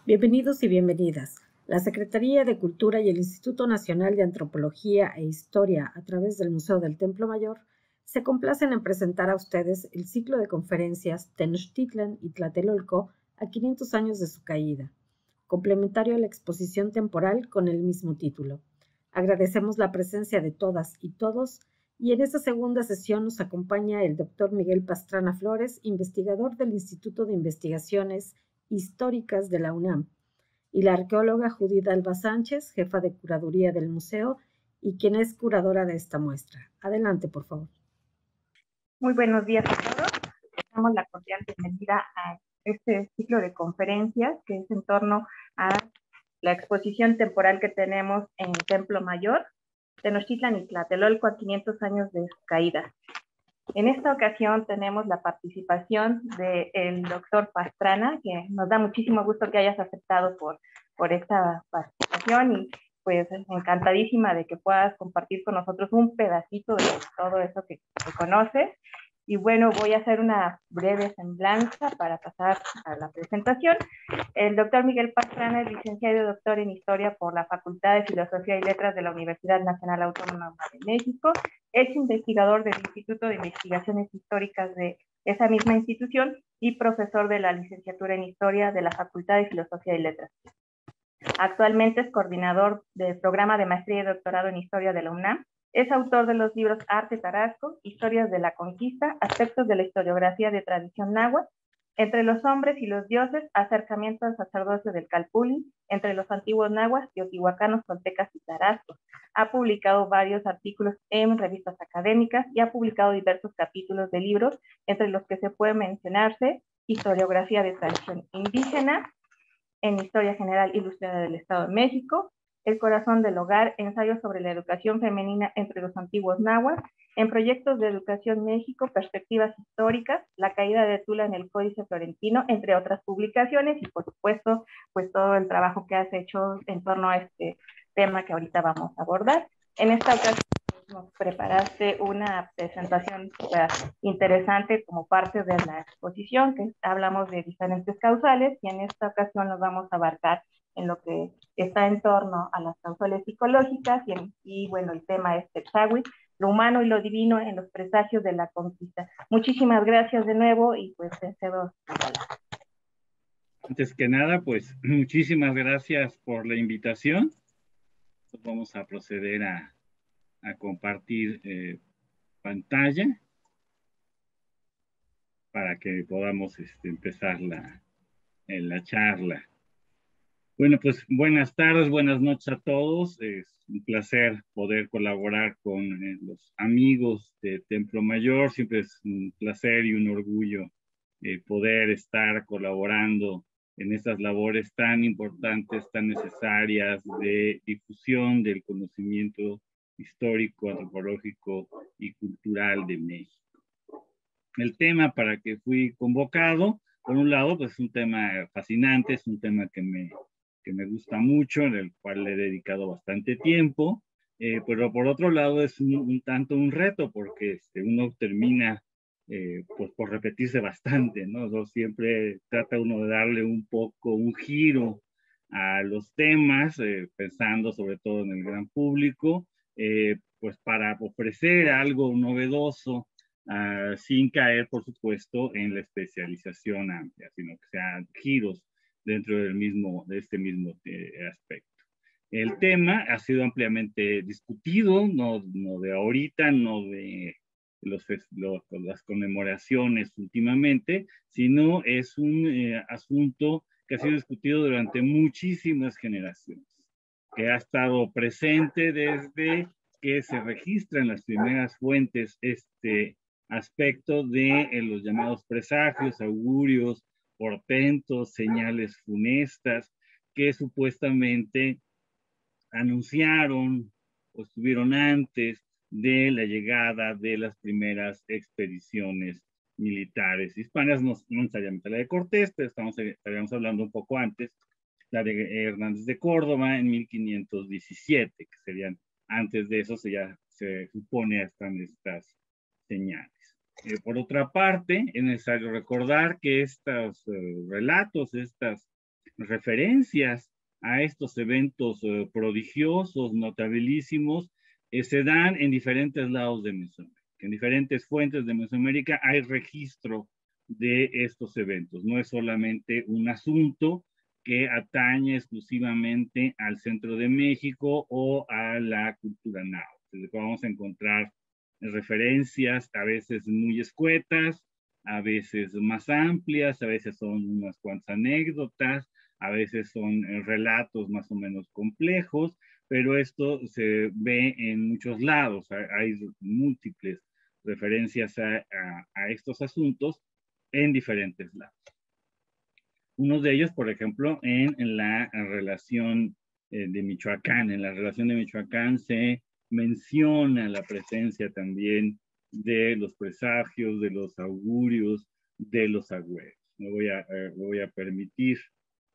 Bienvenidos y bienvenidas. La Secretaría de Cultura y el Instituto Nacional de Antropología e Historia, a través del Museo del Templo Mayor, se complacen en presentar a ustedes el ciclo de conferencias Tenochtitlan y Tlatelolco a 500 años de su caída, complementario a la exposición temporal con el mismo título. Agradecemos la presencia de todas y todos, y en esta segunda sesión nos acompaña el doctor Miguel Pastrana Flores, investigador del Instituto de Investigaciones Históricas de la UNAM, y la arqueóloga Judith Alba Sánchez, jefa de curaduría del museo y quien es curadora de esta muestra. Adelante, por favor. Muy buenos días a todos. Les damos la cordial bienvenida a este ciclo de conferencias que es en torno a la exposición temporal que tenemos en el Templo Mayor, Tenochtitlan y Tlatelolco a 500 años de su caída. En esta ocasión tenemos la participación del doctor Pastrana, que nos da muchísimo gusto que hayas aceptado por esta participación y pues encantadísima de que puedas compartir con nosotros un pedacito de todo eso que conoces. Y bueno, voy a hacer una breve semblanza para pasar a la presentación. El doctor Miguel Pastrana es licenciado y doctor en Historia por la Facultad de Filosofía y Letras de la Universidad Nacional Autónoma de México. Es investigador del Instituto de Investigaciones Históricas de esa misma institución y profesor de la licenciatura en Historia de la Facultad de Filosofía y Letras. Actualmente es coordinador del programa de maestría y doctorado en Historia de la UNAM. Es autor de los libros Arte Tarasco, Historias de la Conquista, Aspectos de la Historiografía de Tradición Náhuatl, Entre los Hombres y los Dioses, Acercamiento al Sacerdocio del Calpulli, Entre los Antiguos Náhuatl, Teotihuacanos, Toltecas y Tarascos. Ha publicado varios artículos en revistas académicas y ha publicado diversos capítulos de libros, entre los que se puede mencionarse Historiografía de Tradición Indígena, en Historia General Ilustrada del Estado de México, El Corazón del Hogar, Ensayos sobre la Educación Femenina entre los Antiguos Náhuatl, en Proyectos de Educación México, Perspectivas Históricas, La Caída de Tula en el Códice Florentino, entre otras publicaciones, y por supuesto, pues todo el trabajo que has hecho en torno a este tema que ahorita vamos a abordar. En esta ocasión nos preparaste una presentación super interesante como parte de la exposición, que hablamos de diferentes causales, y en esta ocasión nos vamos a abarcar en lo que está en torno a las causales psicológicas y bueno, el tema es Texahuitl, lo humano y lo divino en los presagios de la conquista. Muchísimas gracias de nuevo y pues te cedo la palabra. Antes que nada, pues muchísimas gracias por la invitación. Vamos a proceder a compartir pantalla para que podamos empezar la charla. Bueno, pues buenas tardes, buenas noches a todos. Es un placer poder colaborar con los amigos de Templo Mayor. Siempre es un placer y un orgullo poder estar colaborando en estas labores tan importantes, tan necesarias de difusión del conocimiento histórico, antropológico y cultural de México. El tema para que fui convocado, por un lado, pues es un tema fascinante, es un tema que me gusta mucho, en el cual le he dedicado bastante tiempo, pero por otro lado es un tanto un reto, porque uno termina pues por repetirse bastante, ¿no? Entonces, siempre trata uno de darle un poco un giro a los temas, pensando sobre todo en el gran público, pues para ofrecer algo novedoso, sin caer, por supuesto, en la especialización amplia, sino que sean giros dentro de este mismo aspecto. El tema ha sido ampliamente discutido, no de ahorita, no de las conmemoraciones últimamente, sino es un asunto que ha sido discutido durante muchísimas generaciones, que ha estado presente desde que se registran las primeras fuentes aspecto de los llamados presagios, augurios, portentos, señales funestas, que supuestamente anunciaron o estuvieron antes de la llegada de las primeras expediciones militares hispanas, no necesariamente la de Cortés, pero estaríamos hablando un poco antes, la de Hernández de Córdoba en 1517, que serían antes de eso, ya se supone están estas señales. Por otra parte, es necesario recordar que estos relatos, estas referencias a estos eventos prodigiosos, notabilísimos, se dan en diferentes lados de Mesoamérica. En diferentes fuentes de Mesoamérica hay registro de estos eventos. No es solamente un asunto que atañe exclusivamente al centro de México o a la cultura náhuatl. Vamos a encontrar referencias a veces muy escuetas, a veces más amplias, a veces son unas cuantas anécdotas, a veces son relatos más o menos complejos, pero esto se ve en muchos lados. Hay múltiples referencias a estos asuntos en diferentes lados. Uno de ellos, por ejemplo, en la relación de Michoacán. En la relación de Michoacán se menciona la presencia también de los presagios, de los augurios, de los agüeros. Me voy a permitir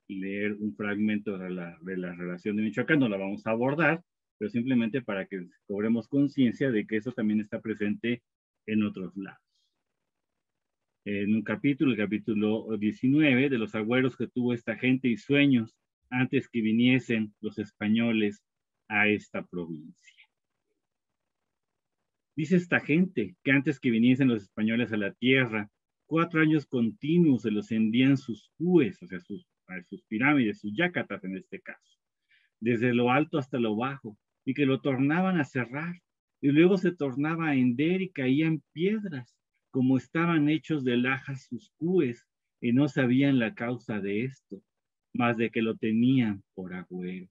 leer un fragmento de la relación de Michoacán. No la vamos a abordar, pero simplemente para que cobremos conciencia de que eso también está presente en otros lados. En un capítulo, el capítulo 19, de los agüeros que tuvo esta gente y sueños antes que viniesen los españoles a esta provincia. Dice esta gente que antes que viniesen los españoles a la tierra, 4 años continuos se los envían sus cúes, o sea, sus pirámides, sus yacatas en este caso, desde lo alto hasta lo bajo, y que lo tornaban a cerrar, y luego se tornaba a hender y caían piedras, como estaban hechos de lajas sus cúes, y no sabían la causa de esto, más de que lo tenían por agüero.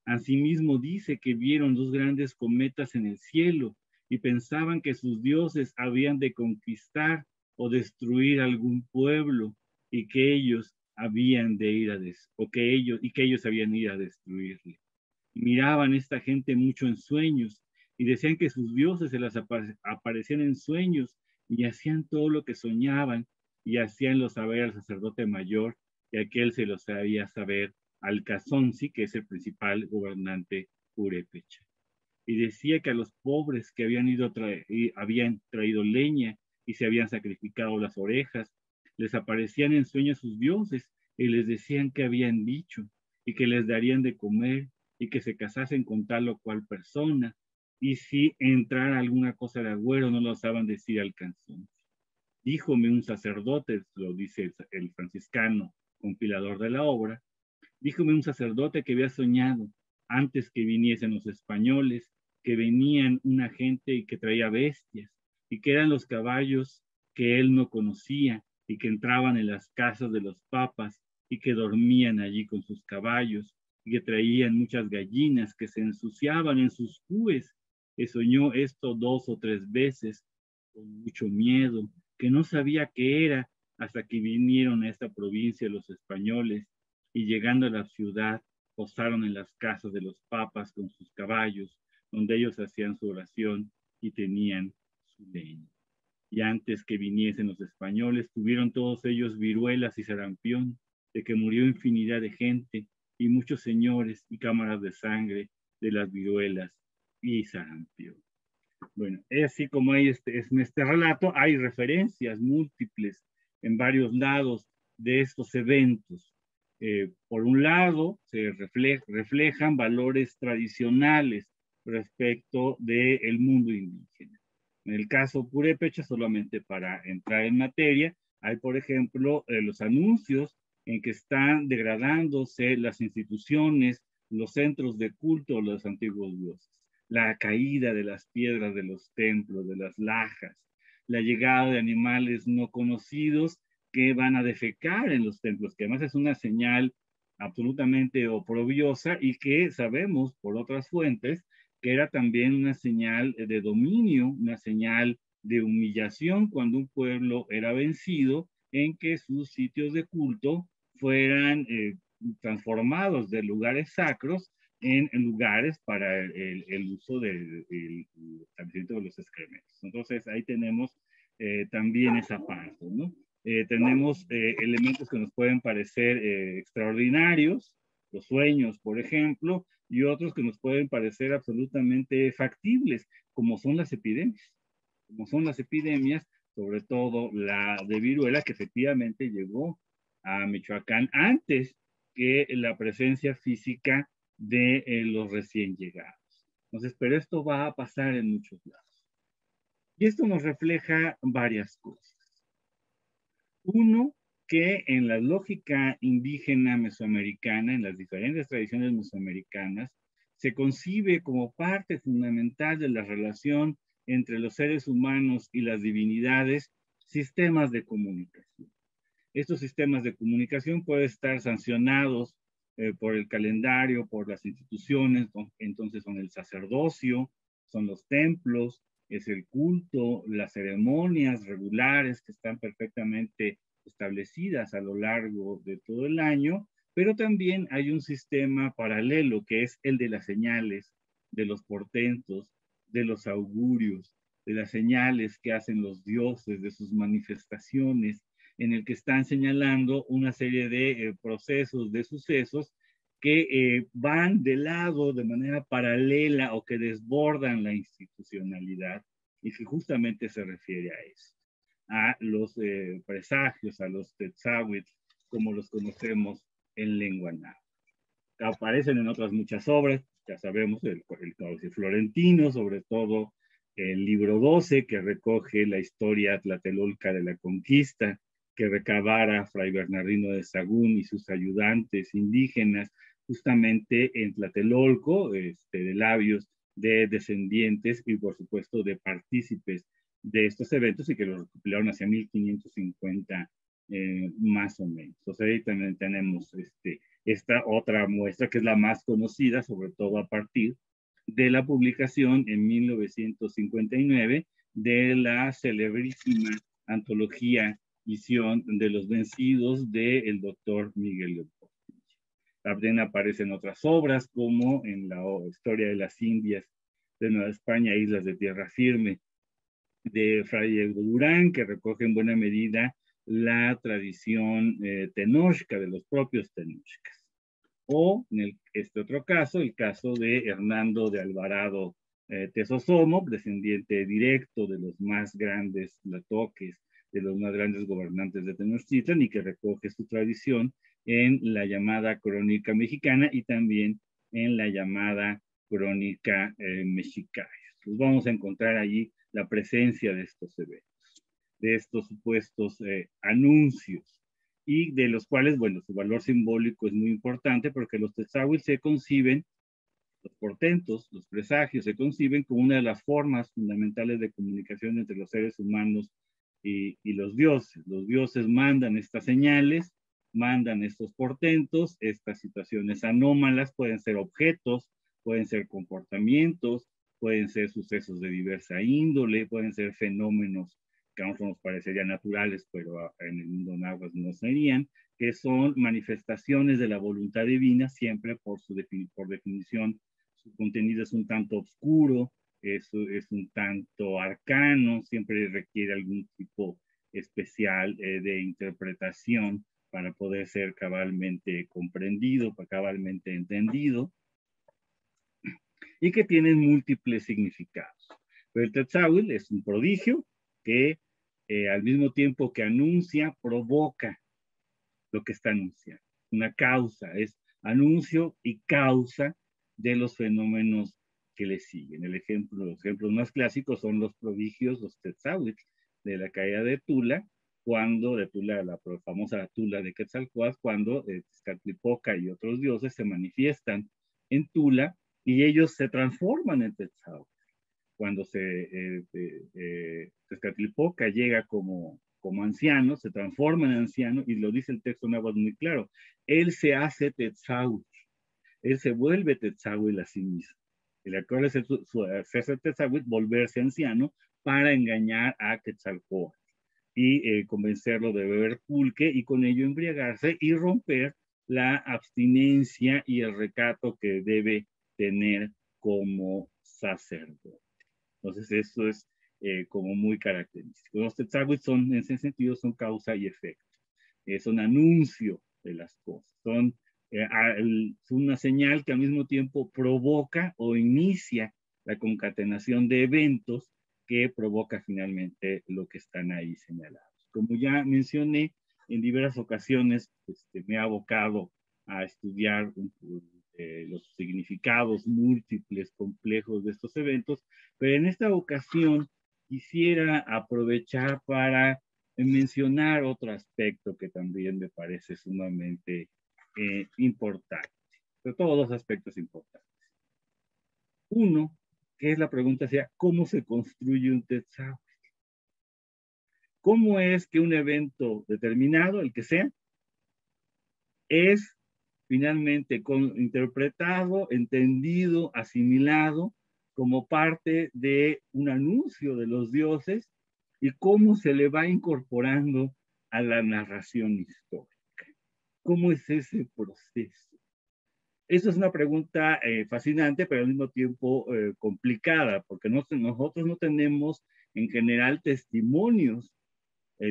Asimismo dice que vieron 2 grandes cometas en el cielo, y pensaban que sus dioses habían de conquistar o destruir algún pueblo, y que ellos habían de ir ellos habían de ir a destruirle. Miraban esta gente mucho en sueños y decían que sus dioses se las aparecían en sueños y hacían todo lo que soñaban y hacíanlo saber al sacerdote mayor y aquel se lo sabía saber al Cazonzi, que es el principal gobernante purépecha. Y decía que a los pobres que habían traído leña y se habían sacrificado las orejas, les aparecían en sueños sus dioses y les decían que habían dicho y que les darían de comer y que se casasen con tal o cual persona, y si entrara alguna cosa de agüero no lo osaban decir al Cazonzi. Díjome un sacerdote, lo dice el franciscano compilador de la obra, díjome un sacerdote que había soñado antes que viniesen los españoles, que venían una gente y que traía bestias, y que eran los caballos que él no conocía, y que entraban en las casas de los papas, y que dormían allí con sus caballos, y que traían muchas gallinas que se ensuciaban en sus cúes. Que soñó esto 2 o 3 veces, con mucho miedo, que no sabía qué era, hasta que vinieron a esta provincia los españoles, y llegando a la ciudad, posaron en las casas de los papas con sus caballos, donde ellos hacían su oración y tenían su leña. Y antes que viniesen los españoles, tuvieron todos ellos viruelas y sarampión, de que murió infinidad de gente, y muchos señores y cámaras de sangre de las viruelas y sarampión. Bueno, es así como hay en este relato hay referencias múltiples en varios lados de estos eventos. Por un lado, se reflejan valores tradicionales respecto del mundo indígena. En el caso purépecha, solamente para entrar en materia, hay, por ejemplo, los anuncios en que están degradándose las instituciones, los centros de culto de los antiguos dioses, la caída de las piedras de los templos, de las lajas, la llegada de animales no conocidos que van a defecar en los templos, que además es una señal absolutamente oprobiosa y que sabemos por otras fuentes que era también una señal de dominio, una señal de humillación cuando un pueblo era vencido, en que sus sitios de culto fueran transformados de lugares sacros en lugares para el uso del establecimiento de los excrementos. Entonces ahí tenemos también esa parte, ¿no? Tenemos elementos que nos pueden parecer extraordinarios, los sueños, por ejemplo, y otros que nos pueden parecer absolutamente factibles, como son las epidemias. Como son las epidemias, sobre todo la de viruela, que efectivamente llegó a Michoacán antes que la presencia física de los recién llegados. Entonces, pero esto va a pasar en muchos lados. Y esto nos refleja varias cosas. Uno, que en la lógica indígena mesoamericana, en las diferentes tradiciones mesoamericanas, se concibe como parte fundamental de la relación entre los seres humanos y las divinidades, sistemas de comunicación. Estos sistemas de comunicación pueden estar sancionados por el calendario, por las instituciones, entonces son el sacerdocio, son los templos, es el culto, las ceremonias regulares que están perfectamente establecidas a lo largo de todo el año, pero también hay un sistema paralelo que es el de las señales, de los portentos, de los augurios, de las señales que hacen los dioses, de sus manifestaciones, en el que están señalando una serie de procesos, de sucesos que van de lado de manera paralela o que desbordan la institucionalidad y que justamente se refiere a eso, a los presagios, a los tetzahuitl, como los conocemos en lengua náhuatl. Aparecen en otras muchas obras, ya sabemos, el Códice Florentino, sobre todo el libro 12, que recoge la historia tlatelolca de la conquista, que recabara Fray Bernardino de Sahagún y sus ayudantes indígenas, justamente en Tlatelolco, de labios de descendientes y por supuesto de partícipes de estos eventos y que los recopilaron hacia 1550 más o menos. Entonces ahí también tenemos esta otra muestra que es la más conocida, sobre todo a partir de la publicación en 1959 de la celebrísima antología Visión de los Vencidos del doctor Miguel Leopold. También aparecen otras obras como en la Historia de las Indias de Nueva España, Islas de Tierra Firme, de Fray Diego Durán, que recoge en buena medida la tradición tenochca de los propios tenochcas. O en este otro caso, el caso de Hernando de Alvarado Tesosomo, descendiente directo de los más grandes tlatoques, de los más grandes gobernantes de Tenochtitlan, y que recoge su tradición en la llamada Crónica Mexicana y también en la llamada Crónica Mexicana. Pues vamos a encontrar allí la presencia de estos eventos, de estos supuestos anuncios, y de los cuales, bueno, su valor simbólico es muy importante porque los tetzahuitl se conciben, los portentos, los presagios, se conciben como una de las formas fundamentales de comunicación entre los seres humanos y los dioses. Los dioses mandan estas señales, mandan estos portentos, estas situaciones anómalas, pueden ser objetos, pueden ser comportamientos, pueden ser sucesos de diversa índole, pueden ser fenómenos que a nosotros nos parecerían naturales, pero en el mundo náhuatl no serían, que son manifestaciones de la voluntad divina, siempre por definición, su contenido es un tanto oscuro, es un tanto arcano, siempre requiere algún tipo especial de interpretación para poder ser cabalmente comprendido, cabalmente entendido, y que tienen múltiples significados. Pero el tetzahuitl es un prodigio que al mismo tiempo que anuncia, provoca lo que está anunciando. Una causa, es anuncio y causa de los fenómenos que le siguen. Los ejemplos más clásicos son los prodigios, los tetzahuitl, de la caída de Tula, la famosa Tula de Quetzalcóatl, cuando Tezcatlipoca y otros dioses se manifiestan en Tula y ellos se transforman en tetzahuitl. Cuando Tezcatlipoca llega como anciano, se transforma en anciano, y lo dice el texto náhuatl muy claro, él se hace tetzahuitl, él se vuelve tetzahuitl a sí mismo. El acuerdo es hacerse tetzahuitl, volverse anciano, para engañar a Quetzalcóatl y convencerlo de beber pulque y con ello embriagarse y romper la abstinencia y el recato que debe tener como sacerdote. Entonces eso es como muy característico. Los tetzahuitl son, en ese sentido, son causa y efecto. Son anuncio de las cosas. Son una señal que al mismo tiempo provoca o inicia la concatenación de eventos que provoca finalmente lo que están ahí señalados. Como ya mencioné, en diversas ocasiones me he abocado a estudiar los significados múltiples, complejos de estos eventos, pero en esta ocasión quisiera aprovechar para mencionar otro aspecto que también me parece sumamente importante, pero todos los aspectos importantes. Uno, que es la pregunta, sea, ¿cómo se construye un Tetzahuitl? ¿Cómo es que un evento determinado, el que sea, es finalmente interpretado, entendido, asimilado como parte de un anuncio de los dioses y cómo se le va incorporando a la narración histórica? ¿Cómo es ese proceso? Eso es una pregunta fascinante, pero al mismo tiempo complicada, porque nosotros no tenemos en general testimonios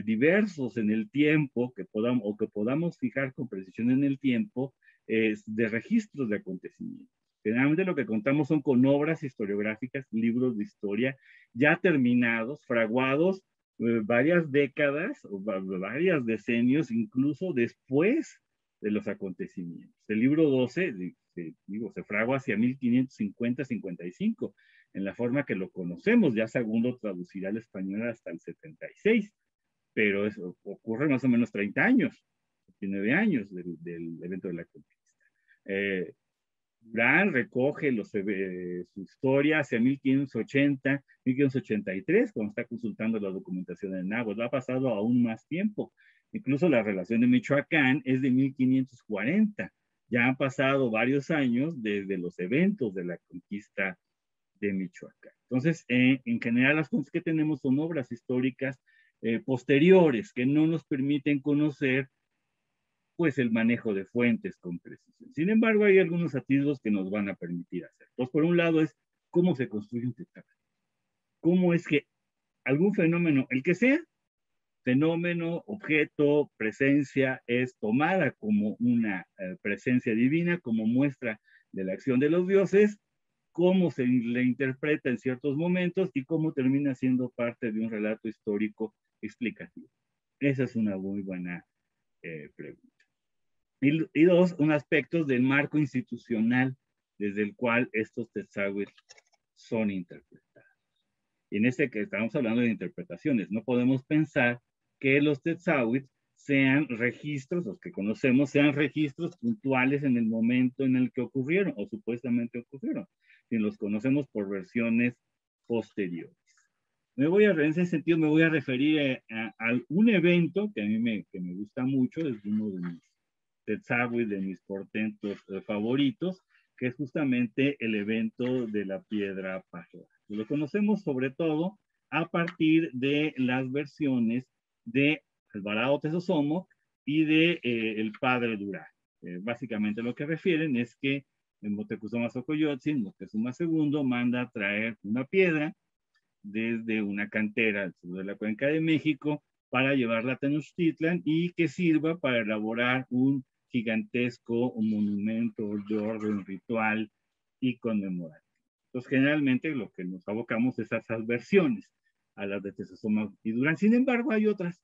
diversos en el tiempo que podamos fijar con precisión en el tiempo de registros de acontecimientos. Generalmente lo que contamos son con obras historiográficas, libros de historia ya terminados, fraguados varias décadas o varios decenios, incluso después de los acontecimientos. El libro 12, se fragua hacia 1550-55, en la forma que lo conocemos, ya Segundo traducirá al español hasta el 76, pero eso ocurre más o menos 30 años, 29 años del evento de la conquista. Durán recoge su historia hacia 1580, 1583, cuando está consultando la documentación en náhuatl. Ha pasado aún más tiempo. Incluso la relación de Michoacán es de 1540. Ya han pasado varios años desde los eventos de la conquista de Michoacán. Entonces, en general, las cosas que tenemos son obras históricas posteriores que no nos permiten conocer pues el manejo de fuentes con precisión. Sin embargo, hay algunos atisbos que nos van a permitir hacer. Entonces, por un lado es cómo se construye un Tetzahuitl. Cómo es que algún fenómeno, el que sea, fenómeno, objeto, presencia, es tomada como una presencia divina, como muestra de la acción de los dioses, cómo se le interpreta en ciertos momentos y cómo termina siendo parte de un relato histórico explicativo. Esa es una muy buena pregunta. Y dos, un aspecto del marco institucional desde el cual estos Tetzahuitl son interpretados. Y en este que estamos hablando de interpretaciones, no podemos pensar que los Tetzahuitl sean registros, los que conocemos, sean registros puntuales en el momento en el que ocurrieron o supuestamente ocurrieron, si los conocemos por versiones posteriores. En ese sentido me voy a referir a un evento que a mí me gusta mucho, es uno de mis Tetzahuitl, de mis portentos favoritos, que es justamente el evento de la piedra Pajoa. Lo conocemos sobre todo a partir de las versiones de Alvarado Tesosomoc y de el padre Durán. Básicamente lo que refieren es que Moctezuma Xocoyotzin, Moctezuma II, manda a traer una piedra desde una cantera al sur de la Cuenca de México para llevarla a Tenochtitlan y que sirva para elaborar un gigantesco monumento de orden ritual y conmemorativo. Entonces, generalmente lo que nos abocamos es a esas versiones, a las de Tesosomoc y Durán. Sin embargo, hay otras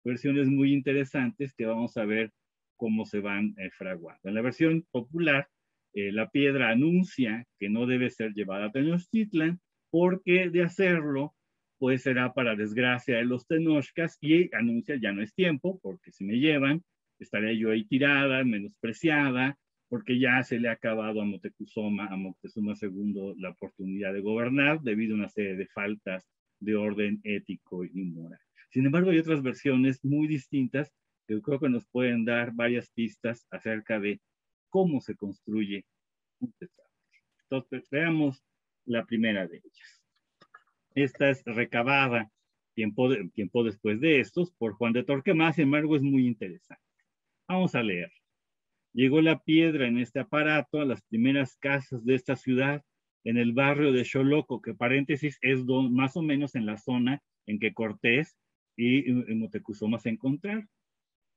versiones muy interesantes que vamos a ver cómo se van fraguando. En la versión popular, la piedra anuncia que no debe ser llevada a Tenochtitlan porque de hacerlo, pues será para desgracia de los tenochcas y anuncia ya no es tiempo, porque si me llevan, estaré yo ahí tirada, menospreciada, porque ya se le ha acabado a Moctezuma II la oportunidad de gobernar debido a una serie de faltas de orden ético y moral. Sin embargo, hay otras versiones muy distintas que creo que nos pueden dar varias pistas acerca de cómo se construye un Tetzahuitl. Entonces, veamos la primera de ellas. Esta es recabada tiempo después de estos por Juan de Torquemada, sin embargo, es muy interesante. Vamos a leer. Llegó la piedra en este aparato a las primeras casas de esta ciudad, en el barrio de Xoloco, que paréntesis es más o menos en la zona en que Cortés y Moctezuma se encontraron,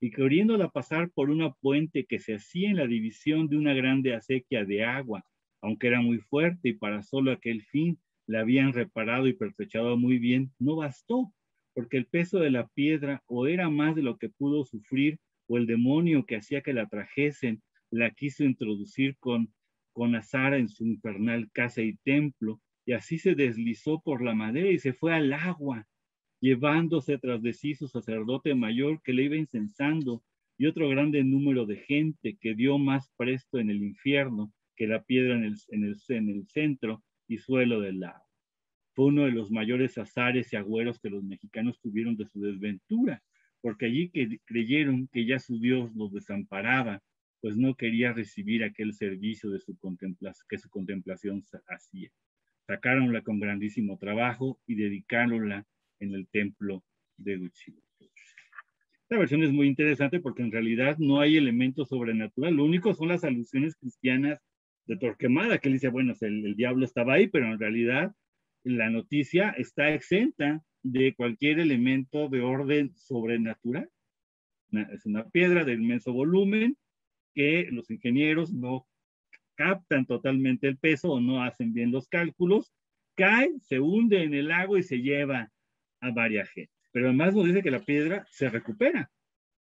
y queriéndola pasar por una puente que se hacía en la división de una grande acequia de agua, aunque era muy fuerte y para solo aquel fin la habían reparado y pertrechado muy bien, no bastó, porque el peso de la piedra o era más de lo que pudo sufrir, o el demonio que hacía que la trajesen la quiso introducir con azar en su infernal casa y templo, y así se deslizó por la madera y se fue al agua, llevándose tras de sí su sacerdote mayor que le iba incensando, y otro grande número de gente que dio más presto en el infierno que la piedra en el centro y suelo del lago. Fue uno de los mayores azares y agüeros que los mexicanos tuvieron de su desventura, porque allí creyeron que ya su Dios los desamparaba, pues no quería recibir aquel servicio de que su contemplación hacía. Sacáronla con grandísimo trabajo y dedicaronla en el templo de Huitzilopochtli. Esta versión es muy interesante porque en realidad no hay elementos sobrenatural, lo único son las alusiones cristianas de Torquemada, que él dice, bueno, el diablo estaba ahí, pero en realidad la noticia está exenta de cualquier elemento de orden sobrenatural. Es una piedra de inmenso volumen que los ingenieros no captan totalmente el peso o no hacen bien los cálculos, cae, se hunde en el lago y se lleva a varias gente. Pero además nos dice que la piedra se recupera,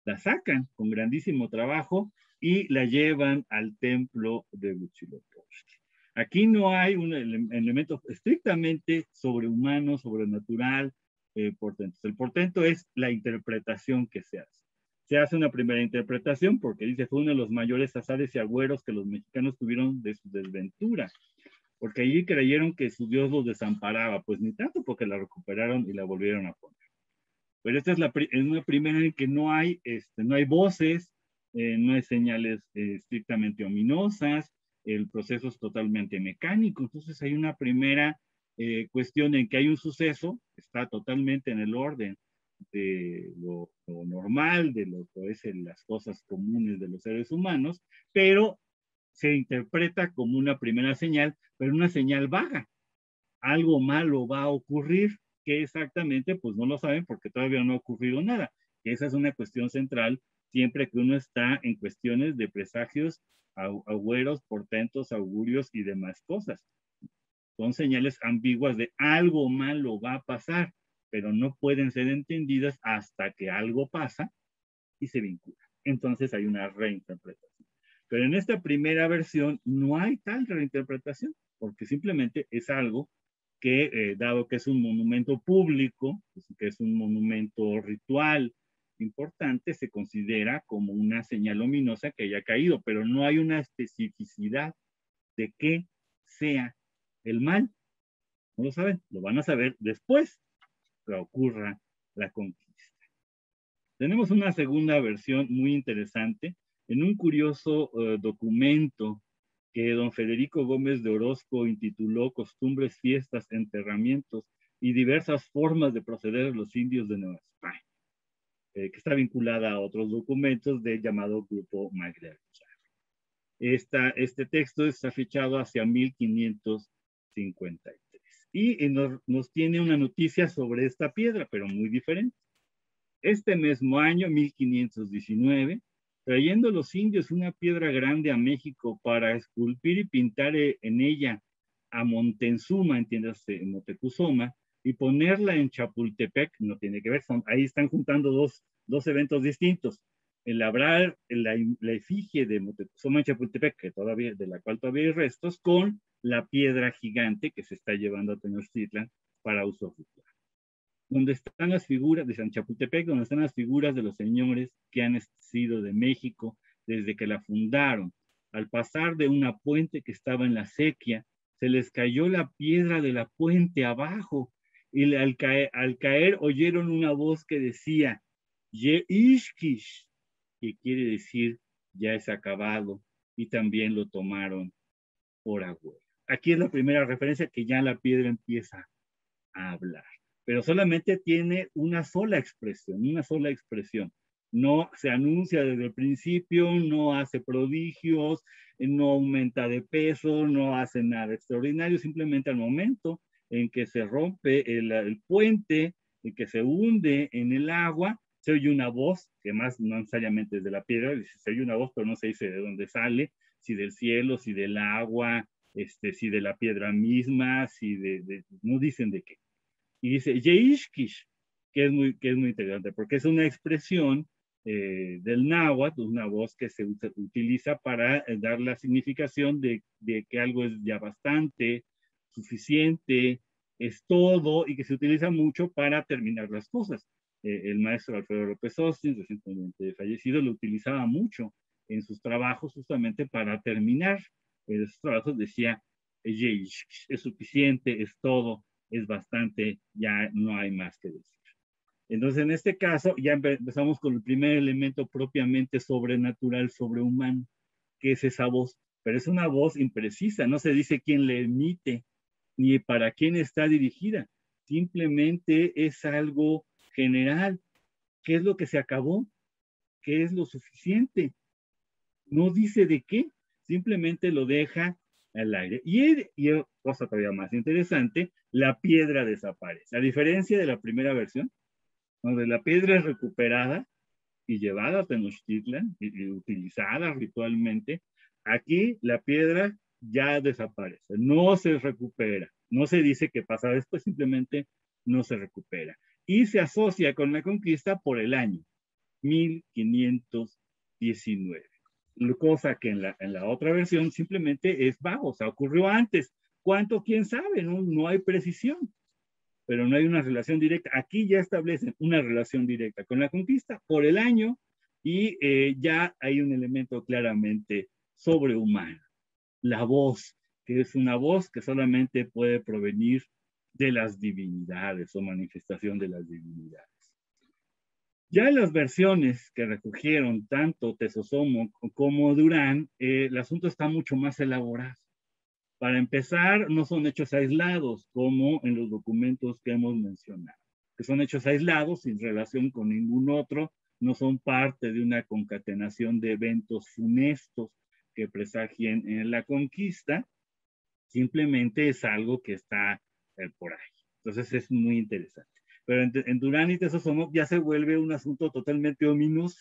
la sacan con grandísimo trabajo y la llevan al templo de Huitzilopochtli. Aquí no hay un elemento estrictamente sobrehumano, sobrenatural, portento. El portento es la interpretación que se hace. Se hace una primera interpretación porque dice fue uno de los mayores azares y agüeros que los mexicanos tuvieron de su desventura, porque allí creyeron que su Dios los desamparaba, pues ni tanto porque la recuperaron y la volvieron a poner. Pero esta es una primera en que no hay voces, no hay señales estrictamente ominosas, el proceso es totalmente mecánico, entonces hay una primera cuestión en que hay un suceso, está totalmente en el orden de lo normal, de lo que es las cosas comunes de los seres humanos, pero se interpreta como una primera señal, pero una señal vaga. Algo malo va a ocurrir, que exactamente, pues no lo saben porque todavía no ha ocurrido nada. Esa es una cuestión central siempre que uno está en cuestiones de presagios, agüeros, portentos, augurios y demás cosas. Son señales ambiguas de algo malo va a pasar, pero no pueden ser entendidas hasta que algo pasa y se vincula. Entonces hay una reinterpretación. Pero en esta primera versión no hay tal reinterpretación, porque simplemente es algo que, dado que es un monumento público, que es un monumento ritual importante, se considera como una señal ominosa que haya caído, pero no hay una especificidad de qué sea el mal. No lo saben, lo van a saber después que ocurra la conquista. Tenemos una segunda versión muy interesante en un curioso documento que don Federico Gómez de Orozco intituló Costumbres, Fiestas, Enterramientos y diversas formas de proceder de los indios de Nueva España, que está vinculada a otros documentos del llamado Grupo Magdalena. Este texto está fechado hacia 1553 y nos tiene una noticia sobre esta piedra, pero muy diferente. Este mismo año, 1519, trayendo los indios una piedra grande a México para esculpir y pintar en ella a Montezuma, entiéndase, Moctezuma, y ponerla en Chapultepec, no tiene que ver, ahí están juntando dos eventos distintos. El labrar la efigie de Moctezuma en Chapultepec, de la cual todavía hay restos, con la piedra gigante que se está llevando a Tenochtitlan para uso ritual. Donde están las figuras de San Chapultepec, donde están las figuras de los señores que han sido de México desde que la fundaron. Al pasar de una puente que estaba en la sequía, se les cayó la piedra de la puente abajo y al caer oyeron una voz que decía, Yeishkish, que quiere decir ya es acabado, y también lo tomaron por agüero. Aquí es la primera referencia que ya la piedra empieza a hablar, pero solamente tiene una sola expresión. No se anuncia desde el principio, no hace prodigios, no aumenta de peso, no hace nada extraordinario, simplemente al momento en que se rompe el puente, en que se hunde en el agua, se oye una voz, que más no necesariamente es de la piedra, se oye una voz, pero no se dice de dónde sale, si del cielo, si del agua, si de la piedra misma, no dicen de qué. Y dice Yeishkish, que es muy interesante, porque es una expresión del náhuatl, una voz que se utiliza para dar la significación de que algo es ya bastante, suficiente, es todo, y que se utiliza mucho para terminar las cosas. El maestro Alfredo López Austin, recientemente fallecido, lo utilizaba mucho en sus trabajos justamente para terminar. En esos trabajos decía, es suficiente, es todo, es bastante, ya no hay más que decir. Entonces, en este caso, ya empezamos con el primer elemento propiamente sobrenatural, sobrehumano, que es esa voz. Pero es una voz imprecisa, no se dice quién le emite, ni para quién está dirigida. Simplemente es algo general. ¿Qué es lo que se acabó? ¿Qué es lo suficiente? No dice de qué, simplemente lo deja al aire. Y cosa todavía más interesante, la piedra desaparece. A diferencia de la primera versión, donde la piedra es recuperada y llevada a Tenochtitlan y utilizada ritualmente, aquí la piedra ya desaparece, no se recupera, no se dice qué pasa después, simplemente no se recupera. Y se asocia con la conquista por el año 1519, cosa que en la otra versión simplemente es vago, o sea, ocurrió antes. ¿Cuánto? ¿Quién sabe? No hay precisión, pero no hay una relación directa. Aquí ya establecen una relación directa con la conquista por el año y ya hay un elemento claramente sobrehumano. La voz, que es una voz que solamente puede provenir de las divinidades o manifestación de las divinidades. Ya en las versiones que recogieron tanto Tezosomo como Durán, el asunto está mucho más elaborado. Para empezar, no son hechos aislados como en los documentos que hemos mencionado, que son hechos aislados sin relación con ningún otro, no son parte de una concatenación de eventos funestos que presagien en la conquista, simplemente es algo que está por ahí. Entonces es muy interesante. Pero en Durán y Tezosomo ya se vuelve un asunto totalmente ominoso,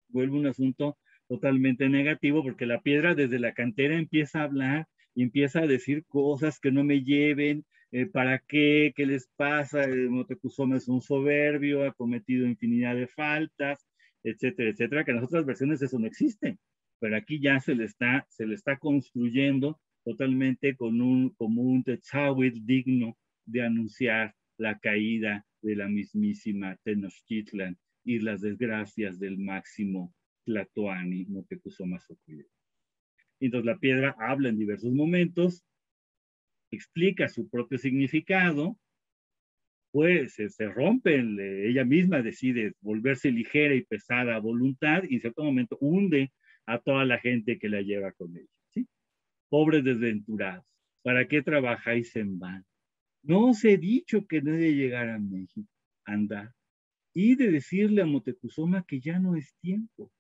vuelve un asunto totalmente negativo, porque la piedra desde la cantera empieza a hablar y empieza a decir cosas que no me lleven, ¿para qué? ¿Qué les pasa? Motecuzoma es un soberbio, ha cometido infinidad de faltas, etcétera, etcétera, que en las otras versiones eso no existe, pero aquí ya se le está construyendo totalmente como un Tetzahuitl digno de anunciar la caída de la mismísima Tenochtitlan y las desgracias del máximo Tlatoani, Moctezuma Xochitl. Entonces la piedra habla en diversos momentos, explica su propio significado, pues se rompe, ella misma decide volverse ligera y pesada a voluntad y en cierto momento hunde a toda la gente que la lleva con ella. ¿Sí? Pobres desventurados, ¿para qué trabajáis en vano? No os he dicho que no he de llegar a México, andar, y de decirle a Moctezuma que ya no es tiempo,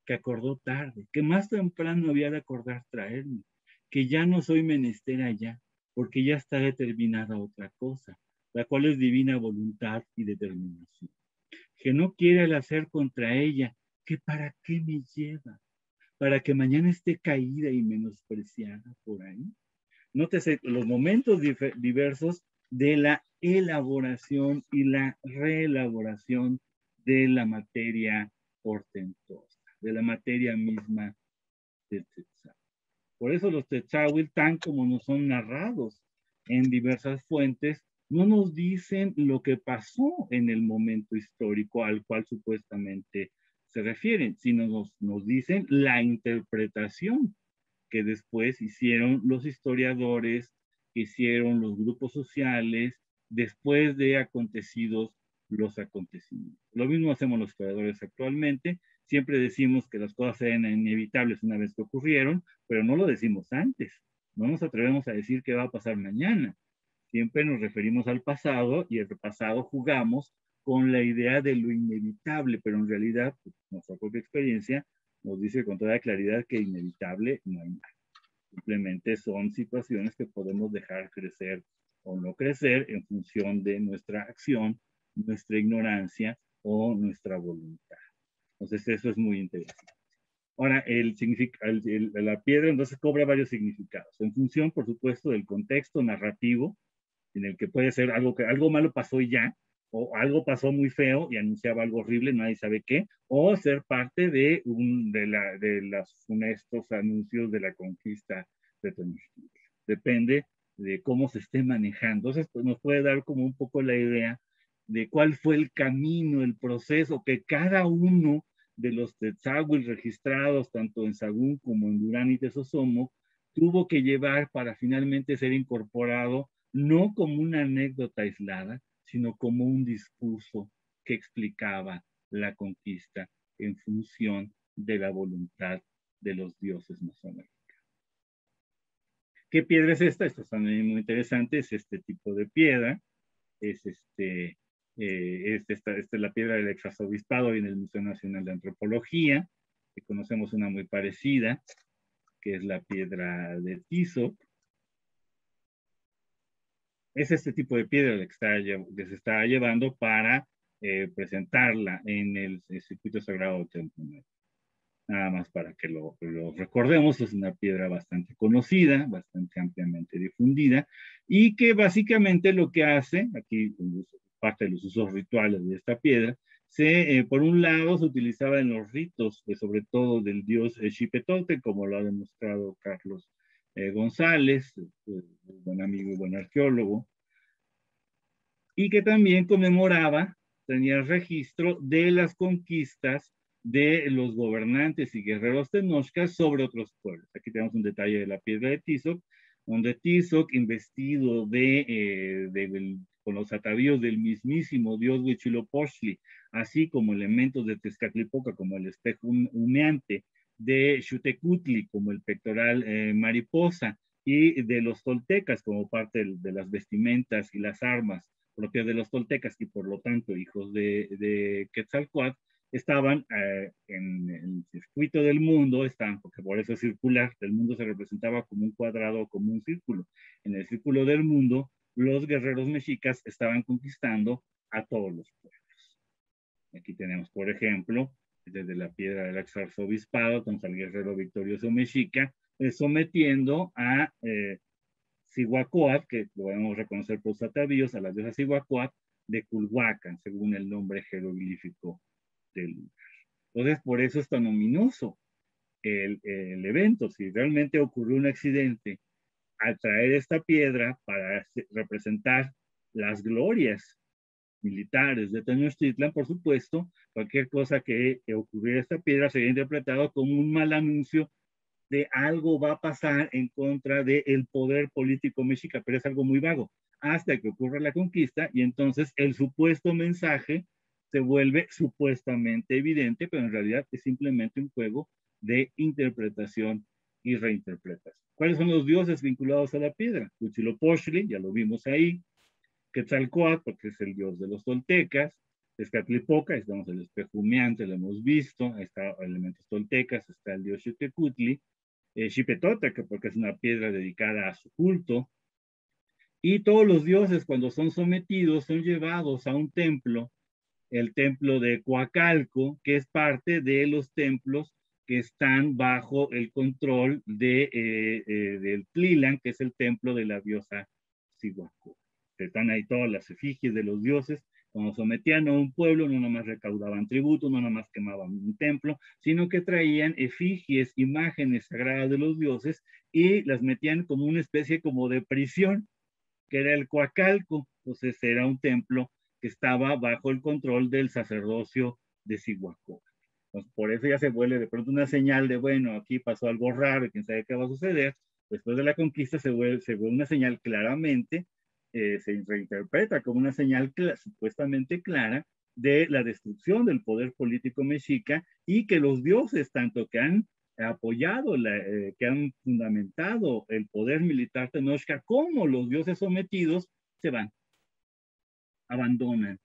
que acordó tarde, que más temprano había de acordar traerme, que ya no soy menester allá, porque ya está determinada otra cosa, la cual es divina voluntad y determinación. Que no quiere el hacer contra ella, que para qué me lleva, para que mañana esté caída y menospreciada por ahí. Nótese los momentos diversos de la elaboración y la reelaboración de la materia portentosa, de la materia misma del Tetzahuitl. Por eso los Tetzahuitl, tan como nos son narrados en diversas fuentes, no nos dicen lo que pasó en el momento histórico al cual supuestamente se refieren, sino nos dicen la interpretación que después hicieron los historiadores, que hicieron los grupos sociales, después de acontecidos los acontecimientos. Lo mismo hacemos los historiadores actualmente, siempre decimos que las cosas eran inevitables una vez que ocurrieron, pero no lo decimos antes, no nos atrevemos a decir qué va a pasar mañana. Siempre nos referimos al pasado y el pasado jugamos con la idea de lo inevitable, pero en realidad pues, nuestra propia experiencia nos dice con toda claridad que inevitable no hay nada. Simplemente son situaciones que podemos dejar crecer o no crecer en función de nuestra acción, nuestra ignorancia o nuestra voluntad. Entonces eso es muy interesante. Ahora, la piedra entonces cobra varios significados, en función, por supuesto, del contexto narrativo, en el que puede ser algo malo pasó y ya, o algo pasó muy feo y anunciaba algo horrible, nadie sabe qué, o ser parte de los funestos anuncios de la conquista de Tenochtitlan. Depende de cómo se esté manejando. Entonces, pues, nos puede dar como un poco la idea de cuál fue el camino, el proceso que cada uno de los Tetzahuil registrados, tanto en Sagún como en Durán y Tezosomoc, tuvo que llevar para finalmente ser incorporado, no como una anécdota aislada, sino como un discurso que explicaba la conquista en función de la voluntad de los dioses mesoamericanos. ¿Qué piedra es esta? Esta es también muy interesante, es este tipo de piedra, es esta es la piedra del exarzobispado en el Museo Nacional de Antropología, que conocemos una muy parecida, que es la piedra de Tizoc. Es este tipo de piedra que se está llevando para presentarla en el circuito sagrado del Templo Mayor. Nada más para que lo recordemos, es una piedra bastante conocida, bastante ampliamente difundida, y que básicamente lo que hace, aquí parte de los usos rituales de esta piedra, por un lado se utilizaba en los ritos, sobre todo del dios Xipetotl, como lo ha demostrado Carlos González, buen amigo y buen arqueólogo, y que también conmemoraba, tenía registro de las conquistas de los gobernantes y guerreros tenochcas sobre otros pueblos. Aquí tenemos un detalle de la piedra de Tizoc, donde Tizoc, investido con los atavíos del mismísimo dios Huitzilopochtli, así como elementos de Tezcatlipoca, como el espejo humeante, de Xutecutli, como el pectoral mariposa, y de los toltecas, como parte de las vestimentas y las armas propias de los toltecas, y por lo tanto hijos de Quetzalcóatl, estaban en el circuito del mundo, porque por eso es circular, el mundo se representaba como un cuadrado o como un círculo. En el círculo del mundo, los guerreros mexicas estaban conquistando a todos los pueblos. Aquí tenemos, por ejemplo, desde la piedra del exarzobispado, contra el guerrero victorioso mexica, sometiendo a Cihuacóatl, que lo podemos reconocer por sus atavíos, a la diosa Cihuacóatl de Culhuacan, según el nombre jeroglífico del lugar. Entonces, por eso es tan ominoso el evento. Si realmente ocurrió un accidente al traer esta piedra para representar las glorias militares de Tenochtitlan, por supuesto, cualquier cosa que ocurriera esta piedra sería interpretado como un mal anuncio de algo va a pasar en contra del poder político mexica, pero es algo muy vago, hasta que ocurre la conquista y entonces el supuesto mensaje se vuelve supuestamente evidente, pero en realidad es simplemente un juego de interpretación y reinterpretación. ¿Cuáles son los dioses vinculados a la piedra? Huitzilopochtli, ya lo vimos ahí, Quetzalcóatl, porque es el dios de los toltecas, Tezcatlipoca, estamos el espejo humeante, lo hemos visto, está elementos toltecas, está el dios Xutecutli, Xipetotl, porque es una piedra dedicada a su culto, y todos los dioses cuando son sometidos son llevados a un templo, el templo de Coacalco, que es parte de los templos que están bajo el control del Tlilan, que es el templo de la diosa Cihuacóatl. Están ahí todas las efigies de los dioses. Cuando sometían a un pueblo, no nomás recaudaban tributo, no nomás quemaban un templo, sino que traían efigies, imágenes sagradas de los dioses y las metían como una especie como de prisión, que era el Coacalco. Entonces era un templo que estaba bajo el control del sacerdocio de Cihuacóatl. Entonces, por eso ya se vuelve de pronto una señal de, bueno, aquí pasó algo raro, quién sabe qué va a suceder. Después de la conquista se vuelve una señal claramente, se reinterpreta como una señal supuestamente clara de la destrucción del poder político mexica y que los dioses, tanto que han apoyado, que han fundamentado el poder militar tenochca, como los dioses sometidos, se van, abandonan.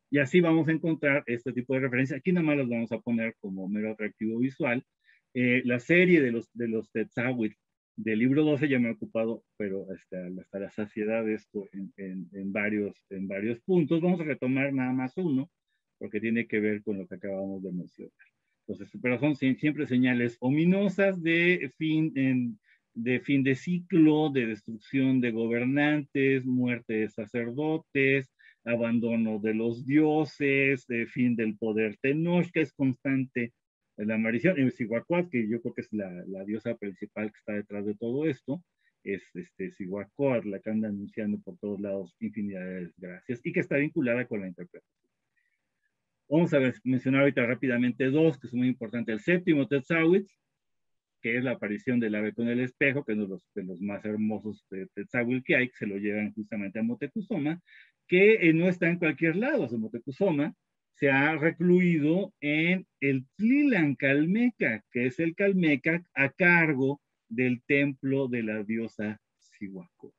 Y así vamos a encontrar este tipo de referencias. Aquí nada más las vamos a poner como mero atractivo visual. La serie de los Tetzahuil del libro 12 ya me he ocupado, pero hasta la saciedad de esto en varios puntos. Vamos a retomar nada más uno, porque tiene que ver con lo que acabamos de mencionar. Entonces, pero son siempre señales ominosas de fin de fin de ciclo, de destrucción de gobernantes, muerte de sacerdotes, abandono de los dioses, de fin del poder Tenochca, es constante la maldición. En Cihuacóatl, que yo creo que es la diosa principal que está detrás de todo esto, es Cihuacóatl, la que anda anunciando por todos lados infinidad de desgracias y que está vinculada con la interpretación. Vamos a mencionar ahorita rápidamente dos que son muy importantes. El séptimo Tetzavitl, que es la aparición del ave con el espejo, que es uno de los más hermosos de Tetzavitl que hay, que se lo llevan justamente a Motecuzoma, que no está en cualquier lado. O sea, Motecuzoma se ha recluido en el Tlilan Calmecac, que es el Calmecac a cargo del templo de la diosa Cihuacóatl.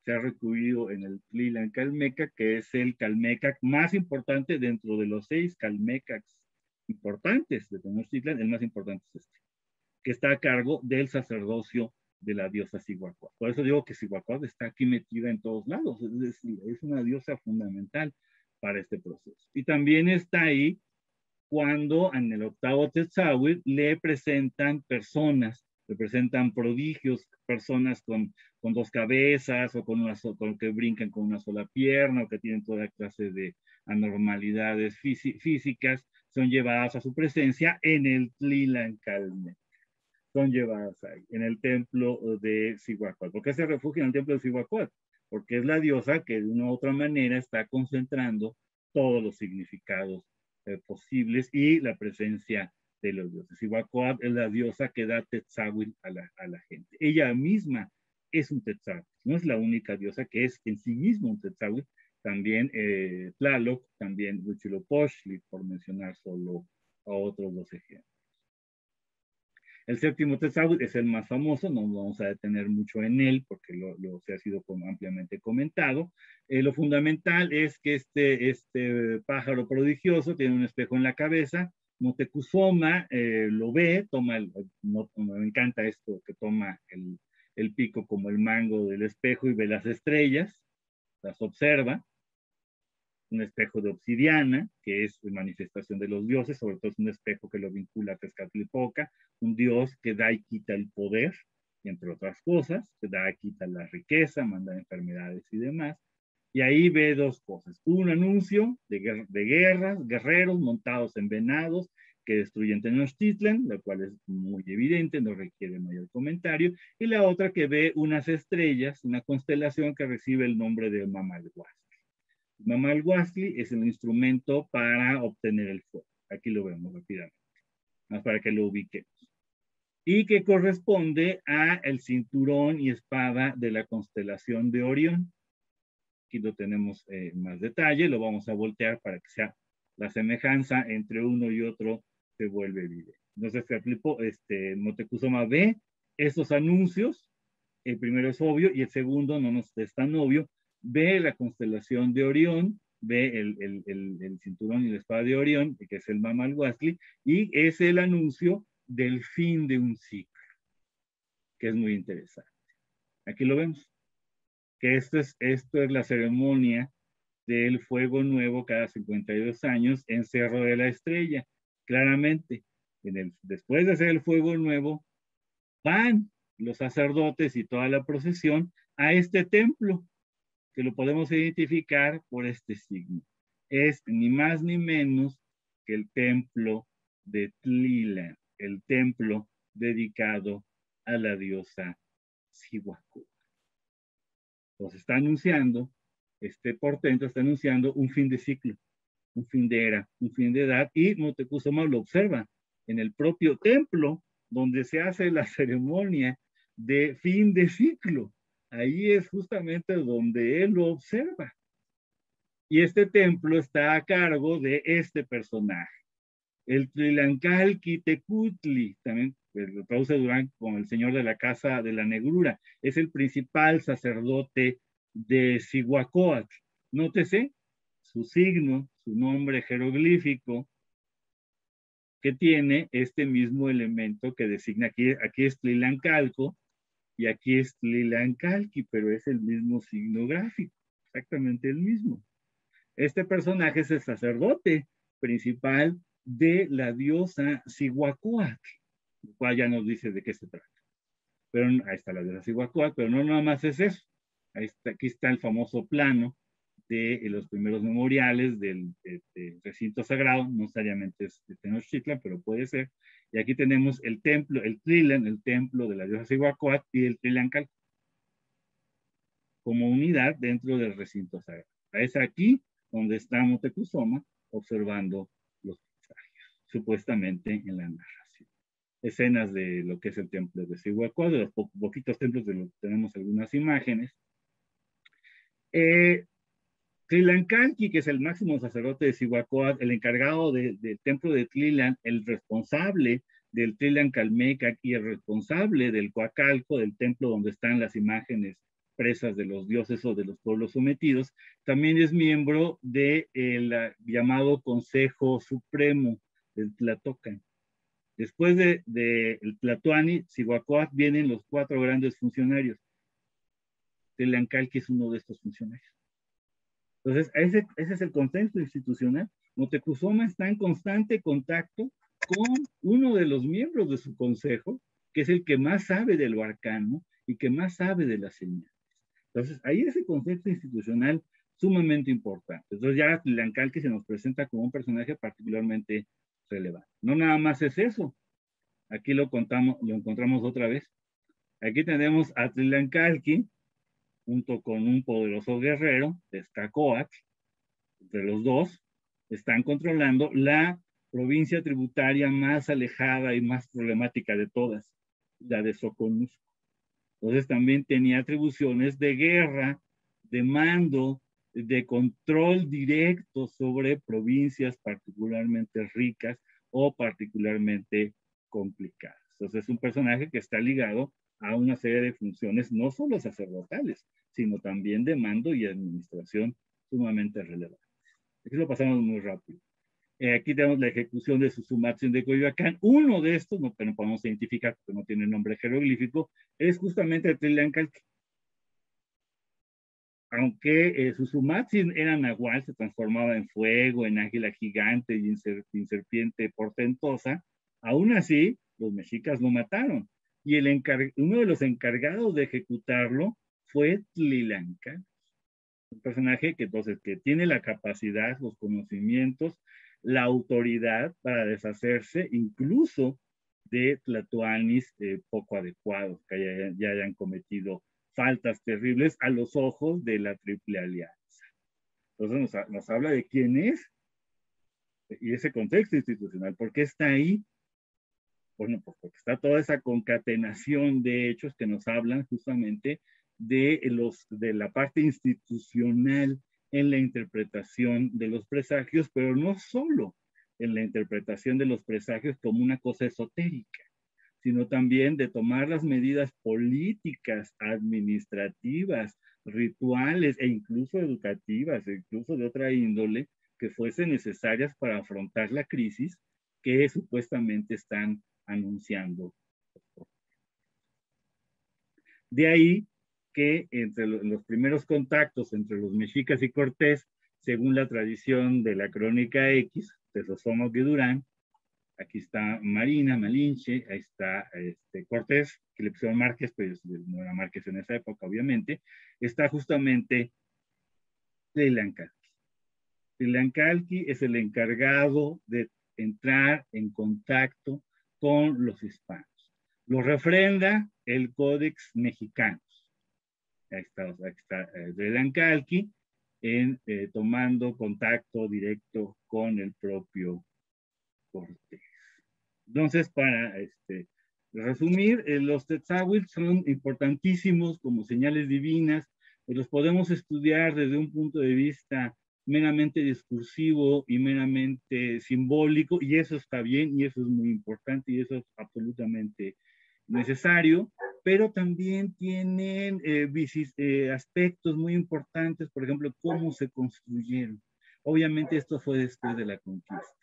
Se ha recluido en el Tlilan Calmecac, que es el Calmecac más importante dentro de los 6 Calmecacs importantes de Tenochtitlan. El más importante es este, que está a cargo del sacerdocio de la diosa Cihuacóatl. Por eso digo que Cihuacóatl está aquí metida en todos lados, es una diosa fundamental para este proceso. Y también está ahí cuando en el octavo Tetzavitl le presentan personas, le presentan prodigios, personas con 2 cabezas o con que brincan con una sola pierna o que tienen toda clase de anormalidades físicas, son llevadas a su presencia en el Tlilan Calmecac. Son llevadas ahí, en el templo de Cihuacóatl. ¿Por qué se refugia en el templo de Cihuacóatl? Porque es la diosa que de una u otra manera está concentrando todos los significados posibles y la presencia de los dioses. Cihuacóatl es la diosa que da Tetzavitl a la gente. Ella misma es un Tetzavitl, no es la única diosa que es en sí misma un Tetzavitl. También Tlaloc, también Huitzilopochtli, por mencionar solo a otros 2 ejemplos. El séptimo Tetzavitl es el más famoso, no vamos a detener mucho en él porque se ha sido ampliamente comentado. Lo fundamental es que este pájaro prodigioso tiene un espejo en la cabeza. Motecuzoma lo ve, me encanta esto, que toma el pico como el mango del espejo y ve las estrellas, las observa. Un espejo de obsidiana, que es manifestación de los dioses, sobre todo es un espejo que lo vincula a Tezcatlipoca, un dios que da y quita el poder, entre otras cosas, que da y quita la riqueza, manda enfermedades y demás. Y ahí ve 2 cosas. Un anuncio de guerras, guerreros montados en venados que destruyen Tenochtitlan, lo cual es muy evidente, no requiere mayor comentario. Y la otra que ve unas estrellas, una constelación que recibe el nombre de Mamalhuasli. Mamalhuasli es el instrumento para obtener el fuego. Aquí lo vemos rápidamente, más para que lo ubiquemos. Y que corresponde a el cinturón y espada de la constelación de Orión. Aquí lo tenemos en más detalle, lo vamos a voltear para que sea la semejanza entre uno y otro se vuelve evidente. Entonces, Motecuzoma ve estos anuncios, el primero es obvio y el segundo no nos es tan obvio, ve la constelación de Orión, ve el cinturón y la espada de Orión, que es el Mamalhuasli, y es el anuncio del fin de un ciclo, que es muy interesante. Aquí lo vemos, que esto es la ceremonia del fuego nuevo cada 52 años en Cerro de la Estrella. Claramente, después de hacer el fuego nuevo, van los sacerdotes y toda la procesión a este templo, que lo podemos identificar por este signo. Es ni más ni menos que el templo de Tlilan, el templo dedicado a la diosa Cihuacóatl. Entonces está anunciando, este portento está anunciando un fin de ciclo, un fin de era, un fin de edad, y Motecuzoma lo observa en el propio templo donde se hace la ceremonia de fin de ciclo. Ahí es justamente donde él lo observa. Y este templo está a cargo de este personaje, el Tlilancalquitecutli, también lo traduce Durán como el señor de la casa de la negrura. Es el principal sacerdote de Cihuacóatl. Nótese su signo, su nombre jeroglífico, que tiene este mismo elemento que designa aquí es Tlilancalco y aquí es Tlilancalqui, pero es el mismo signo gráfico, exactamente el mismo. Este personaje es el sacerdote principal de la diosa Cihuacóatl, el cual ya nos dice de qué se trata. pero ahí está la diosa Cihuacóatl, pero no nada más es eso. Aquí está el famoso plano de los primeros memoriales del recinto sagrado, no necesariamente es de Tenochtitlan, pero puede ser. Y aquí tenemos el templo, el Tlilan, el templo de la diosa Cihuacóatl y el Tlilancalco como unidad dentro del recinto sagrado. Es aquí donde está Moctezuma observando los presagios, supuestamente en la narración. Escenas de lo que es el templo de Cihuacóatl, de los poquitos templos de los que tenemos algunas imágenes. Tlilancalchi, que es el máximo sacerdote de Cihuacóatl, el encargado del templo de Tlilan, el responsable del Tlilancalmecac y el responsable del Coacalco, del templo donde están las imágenes presas de los dioses o de los pueblos sometidos, también es miembro del llamado Consejo Supremo del Tlatocan. Después del Tlatoani, Cihuacóatl, vienen los 4 grandes funcionarios. Tlilancalchi es uno de estos funcionarios. Entonces, ese es el contexto institucional. Moctezuma está en constante contacto con uno de los miembros de su consejo, que es el que más sabe de lo arcano y que más sabe de las señales. Entonces, ahí ese contexto institucional sumamente importante. Entonces, ya Tlilancalchi se nos presenta como un personaje particularmente relevante. No nada más es eso. Aquí lo encontramos otra vez. Aquí tenemos a Tlilancalchi, junto con un poderoso guerrero, Tezcatlipoca, entre los dos, están controlando la provincia tributaria más alejada y más problemática de todas, la de Soconusco. Entonces también tenía atribuciones de guerra, de mando, de control directo sobre provincias particularmente ricas o particularmente complicadas. Entonces es un personaje que está ligado a una serie de funciones no solo sacerdotales, sino también de mando y administración sumamente relevantes. Aquí lo pasamos muy rápido. Aquí tenemos la ejecución de Susumatzin de Coyoacán. Uno de estos, no podemos identificar porque no tiene nombre jeroglífico, es justamente el Tlilancalchi. Aunque Susumatzin era nahual, se transformaba en fuego, en águila gigante y en serpiente portentosa, aún así los mexicas lo mataron. Y uno de los encargados de ejecutarlo fue Tlilancalchi. Un personaje que entonces que tiene la capacidad, los conocimientos, la autoridad para deshacerse incluso de tlatoanis poco adecuados, que ya hayan cometido faltas terribles a los ojos de la Triple Alianza. Entonces nos habla de quién es y ese contexto institucional. ¿Por qué está ahí? Bueno, pues porque está toda esa concatenación de hechos que nos hablan justamente de la parte institucional en la interpretación de los presagios, pero no solo en la interpretación de los presagios como una cosa esotérica, sino también de tomar las medidas políticas, administrativas, rituales e incluso educativas, e incluso de otra índole, que fuesen necesarias para afrontar la crisis que supuestamente están anunciando. De ahí que entre los primeros contactos entre los mexicas y Cortés, según la tradición de la Crónica X, de Sosómoc y Durán, aquí está Marina, Malinche, ahí está Cortés, que le pusieron Márquez, pero no era Márquez en esa época, obviamente, está justamente Tlilancalchi. Tlilancalchi es el encargado de entrar en contacto con los hispanos. Lo refrenda el Códex Mexicano. Ahí está Tlilancalchi tomando contacto directo con el propio Cortés. Entonces, para resumir, los Tetzahuil son importantísimos como señales divinas, los podemos estudiar desde un punto de vista meramente discursivo y meramente simbólico, y eso está bien, y eso es muy importante, y eso es absolutamente necesario, pero también tienen aspectos muy importantes, por ejemplo, cómo se construyeron. Obviamente esto fue después de la conquista.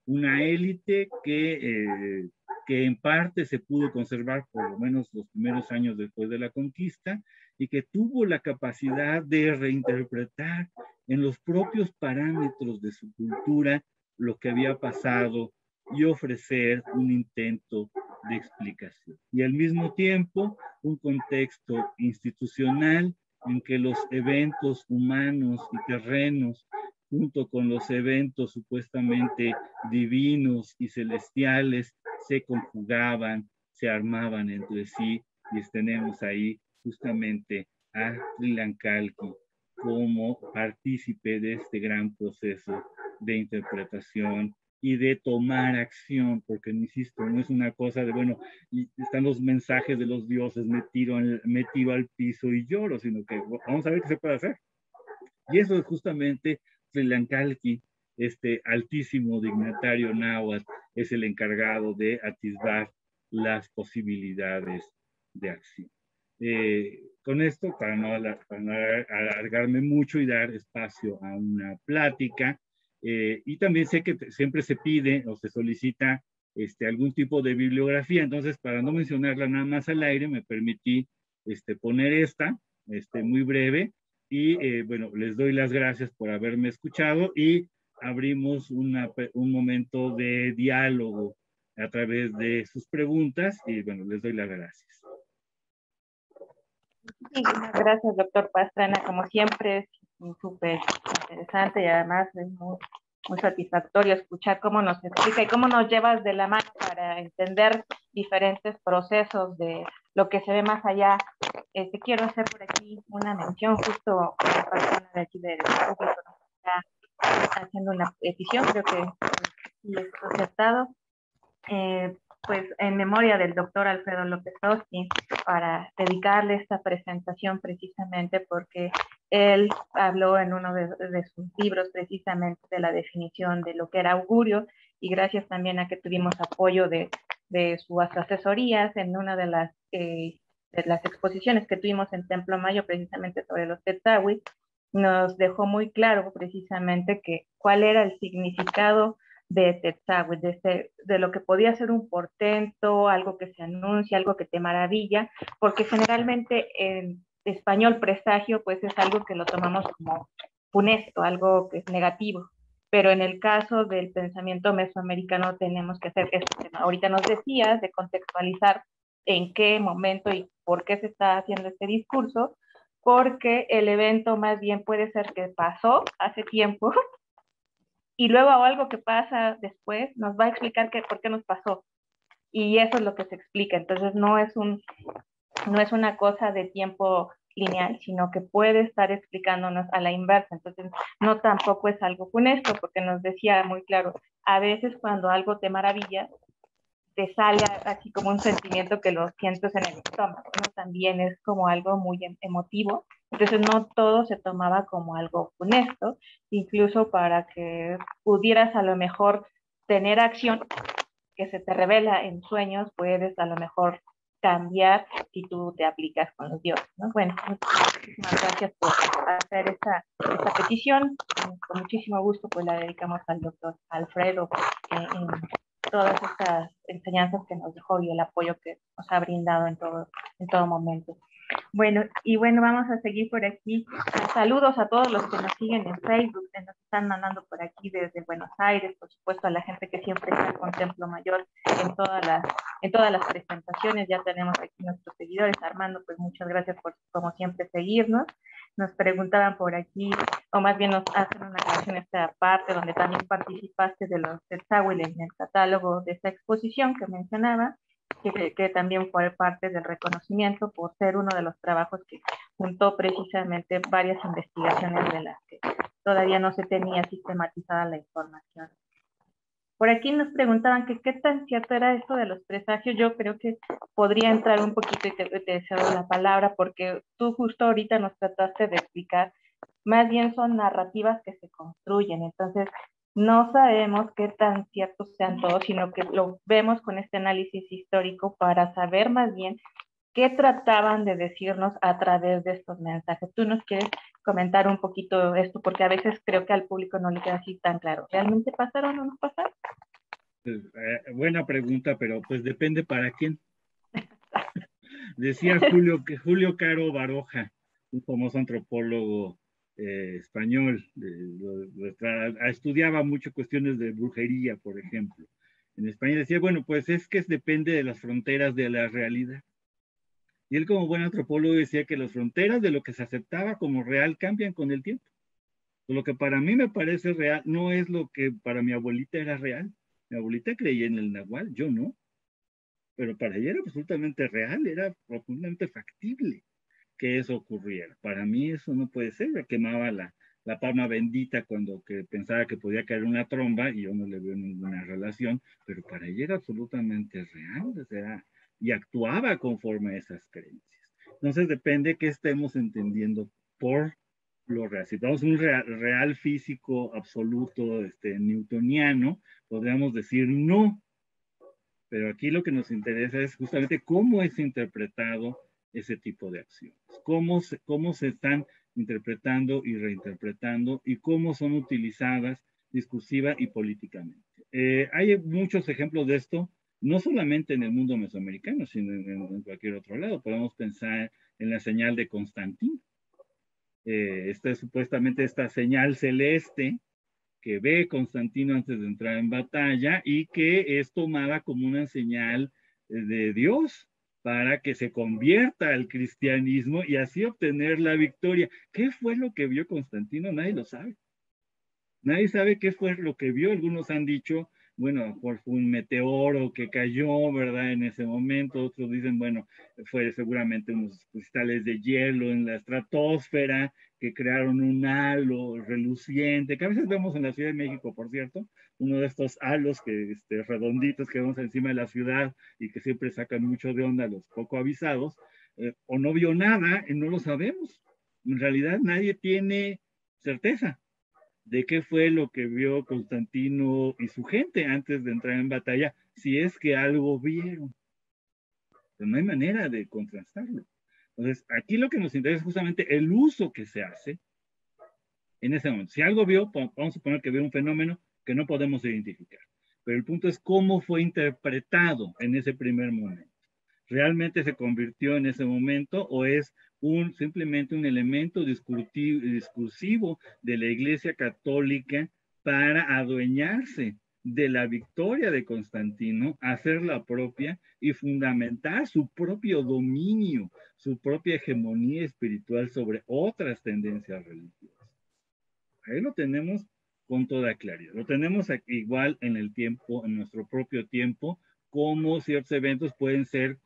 Una élite que en parte se pudo conservar por lo menos los primeros años después de la conquista y que tuvo la capacidad de reinterpretar en los propios parámetros de su cultura lo que había pasado y ofrecer un intento de explicación. Y al mismo tiempo, un contexto institucional en que los eventos humanos y terrenos, junto con los eventos supuestamente divinos y celestiales, se conjugaban, se armaban entre sí, y tenemos ahí justamente a Sri Lankalki como partícipe de este gran proceso de interpretación y de tomar acción, porque insisto, no es una cosa de, bueno, y están los mensajes de los dioses, me tiro al piso y lloro, sino que vamos a ver qué se puede hacer. Y eso es justamente Sri Lankalki, este altísimo dignatario náhuatl, es el encargado de atisbar las posibilidades de acción. Con esto, para no alargarme mucho y dar espacio a una plática, y también sé que siempre se pide o se solicita algún tipo de bibliografía, entonces para no mencionarla nada más al aire, me permití poner esta, muy breve, y bueno, les doy las gracias por haberme escuchado y abrimos un momento de diálogo a través de sus preguntas y bueno, les doy las gracias. Muchísimas gracias, doctor Pastrana. Como siempre, es súper interesante y además es muy satisfactorio escuchar cómo nos explica y cómo nos llevas de la mano para entender diferentes procesos de lo que se ve más allá. Quiero hacer por aquí una mención, justo a la persona de aquí del público nos está haciendo una petición, creo que sí es aceptado. Pues en memoria del doctor Alfredo López Oski, para dedicarle esta presentación precisamente porque él habló en uno de sus libros precisamente de la definición de lo que era augurio, y gracias también a que tuvimos apoyo de sus asesorías en una de las exposiciones que tuvimos en Templo Mayo precisamente sobre los Tetzaveh, nos dejó muy claro precisamente cuál era el significado de Tetzaveh, de lo que podía ser un portento, algo que se anuncia, algo que te maravilla, porque generalmente en español presagio pues es algo que lo tomamos como funesto, algo que es negativo, pero en el caso del pensamiento mesoamericano tenemos que hacer esto que ahorita nos decías, de contextualizar en qué momento y por qué se está haciendo este discurso, porque el evento más bien puede ser que pasó hace tiempo y luego algo que pasa después nos va a explicar por qué nos pasó. Y eso es lo que se explica. Entonces no es una cosa de tiempo lineal, sino que puede estar explicándonos a la inversa. Entonces no tampoco es algo funesto, porque nos decía muy claro, a veces cuando algo te maravilla, te sale así como un sentimiento que lo sientes en el estómago, ¿no? También es como algo muy emotivo. Entonces no todo se tomaba como algo funesto, incluso para que pudieras a lo mejor tener acción que se te revela en sueños, puedes a lo mejor cambiar si tú te aplicas con los dioses, ¿no? Bueno, muchísimas gracias por hacer esta petición. Con muchísimo gusto pues la dedicamos al doctor Alfredo en todas estas enseñanzas que nos dejó y el apoyo que nos ha brindado en todo momento. Bueno, vamos a seguir por aquí. Saludos a todos los que nos siguen en Facebook, que nos están mandando por aquí desde Buenos Aires, por supuesto a la gente que siempre está con Templo Mayor en todas las presentaciones. Ya tenemos aquí nuestros seguidores. Armando, pues muchas gracias por, como siempre, seguirnos. Nos preguntaban por aquí, o más bien nos hacen una canción esta parte donde también participaste de los Tetzaveh en el catálogo de esta exposición que mencionaba, que también fue parte del reconocimiento por ser uno de los trabajos que juntó precisamente varias investigaciones de las que todavía no se tenía sistematizada la información. Por aquí nos preguntaban que qué tan cierto era esto de los presagios. Yo creo que podría entrar un poquito y te cedo la palabra, porque tú justo ahorita nos trataste de explicar, más bien son narrativas que se construyen, entonces no sabemos qué tan ciertos sean todos, sino que lo vemos con este análisis histórico para saber más bien qué trataban de decirnos a través de estos mensajes. ¿Tú nos quieres comentar un poquito esto? Porque a veces creo que al público no le queda así tan claro. ¿Realmente pasaron o no pasaron? Buena pregunta, pero pues depende para quién. Decía Julio Caro Baroja, un famoso antropólogo español, estudiaba mucho cuestiones de brujería, por ejemplo, en España, decía, bueno, pues es que depende de las fronteras de la realidad. Y él como buen antropólogo decía que las fronteras de lo que se aceptaba como real cambian con el tiempo. Lo que para mí me parece real no es lo que para mi abuelita era real. Mi abuelita creía en el nahual, yo no. Pero para ella era absolutamente real, era profundamente factible que eso ocurriera. Para mí eso no puede ser, me quemaba la palma bendita cuando que pensaba que podía caer una tromba y yo no le veo ninguna relación, pero para ella era absolutamente real, o sea, y actuaba conforme a esas creencias. Entonces depende qué estemos entendiendo por lo real. Si tenemos un real físico absoluto, newtoniano, podríamos decir no, pero aquí lo que nos interesa es justamente cómo es interpretado ese tipo de acciones, cómo se están interpretando y reinterpretando y cómo son utilizadas discursiva y políticamente. Hay muchos ejemplos de esto, no solamente en el mundo mesoamericano, sino en cualquier otro lado. Podemos pensar en la señal de Constantino. Esta es supuestamente esta señal celeste que ve Constantino antes de entrar en batalla y que es tomada como una señal de Dios para que se convierta al cristianismo y así obtener la victoria. ¿Qué fue lo que vio Constantino? Nadie lo sabe. Nadie sabe qué fue lo que vio. Algunos han dicho, bueno, fue un meteoro que cayó, ¿verdad? En ese momento. Otros dicen, bueno, fue seguramente unos cristales de hielo en la estratosfera que crearon un halo reluciente, que a veces vemos en la Ciudad de México, por cierto, uno de estos halos que, redonditos que vemos encima de la ciudad y que siempre sacan mucho de onda a los poco avisados, o no vio nada, no lo sabemos. En realidad nadie tiene certeza de qué fue lo que vio Constantino y su gente antes de entrar en batalla, si es que algo vieron. Pero no hay manera de contrastarlo. Entonces, aquí lo que nos interesa es justamente el uso que se hace en ese momento. Si algo vio, vamos a suponer que vio un fenómeno que no podemos identificar. Pero el punto es cómo fue interpretado en ese primer momento. ¿Realmente se convirtió en ese momento o es simplemente un elemento discursivo de la Iglesia Católica para adueñarse de la victoria de Constantino, hacerla propia y fundamentar su propio dominio, su propia hegemonía espiritual sobre otras tendencias religiosas? Ahí lo tenemos con toda claridad. Lo tenemos aquí, igual en el tiempo, en nuestro propio tiempo, cómo ciertos eventos pueden ser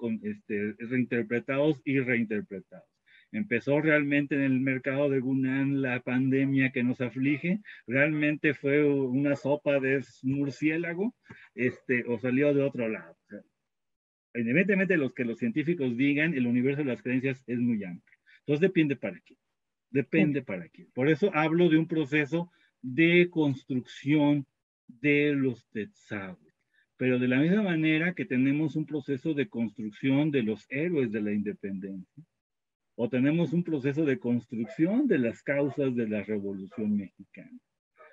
reinterpretados y reinterpretados. Empezó realmente en el mercado de Hunan la pandemia que nos aflige, realmente fue una sopa de murciélago, o salió de otro lado. O sea, evidentemente lo que los científicos digan, el universo de las creencias es muy amplio. Entonces depende para qué. Depende para qué. Por eso hablo de un proceso de construcción de los Tetzaveh. Pero de la misma manera que tenemos un proceso de construcción de los héroes de la independencia, o tenemos un proceso de construcción de las causas de la Revolución Mexicana.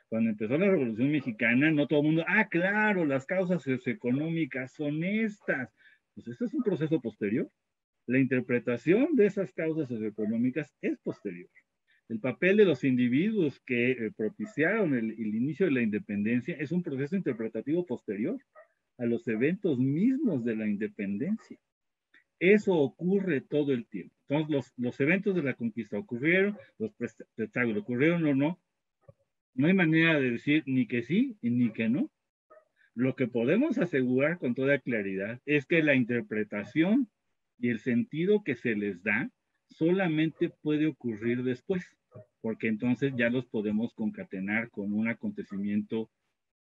Cuando empezó la Revolución Mexicana, no todo el mundo, claro, las causas socioeconómicas son estas. Pues esto es un proceso posterior. La interpretación de esas causas socioeconómicas es posterior. El papel de los individuos que propiciaron el inicio de la independencia es un proceso interpretativo posterior a los eventos mismos de la independencia. Eso ocurre todo el tiempo. Entonces, los eventos de la conquista ocurrieron, los Tetzaveh ocurrieron o no. No hay manera de decir ni que sí ni que no. Lo que podemos asegurar con toda claridad es que la interpretación y el sentido que se les da solamente puede ocurrir después, porque entonces ya los podemos concatenar con un acontecimiento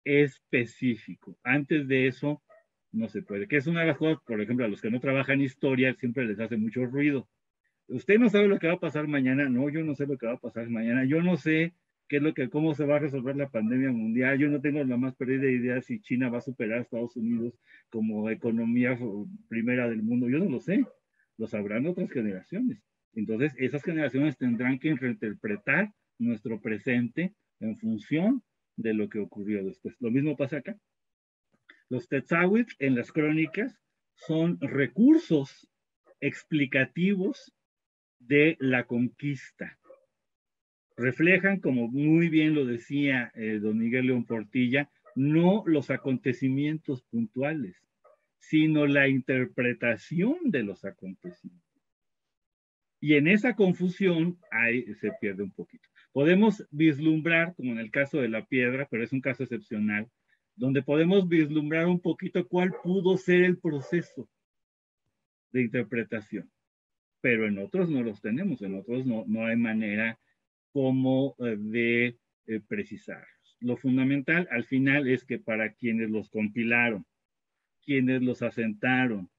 específico. Antes de eso, no se puede. Que es una de las cosas, por ejemplo, a los que no trabajan historia, siempre les hace mucho ruido. Usted no sabe lo que va a pasar mañana. No, yo no sé lo que va a pasar mañana. Yo no sé cómo se va a resolver la pandemia mundial. Yo no tengo la más perdida idea si China va a superar a Estados Unidos como economía primera del mundo. Yo no lo sé. Lo sabrán otras generaciones. Entonces, esas generaciones tendrán que reinterpretar nuestro presente en función de lo que ocurrió después. Lo mismo pasa acá. Los Tetzaveh en las crónicas son recursos explicativos de la conquista. Reflejan, como muy bien lo decía don Miguel León Portilla, no los acontecimientos puntuales, sino la interpretación de los acontecimientos. Y en esa confusión ahí se pierde un poquito. Podemos vislumbrar, como en el caso de la piedra, pero es un caso excepcional, donde podemos vislumbrar un poquito cuál pudo ser el proceso de interpretación. Pero en otros no los tenemos, en otros no hay manera como de precisarlos. Lo fundamental al final es que para quienes los compilaron, quienes los asentaron,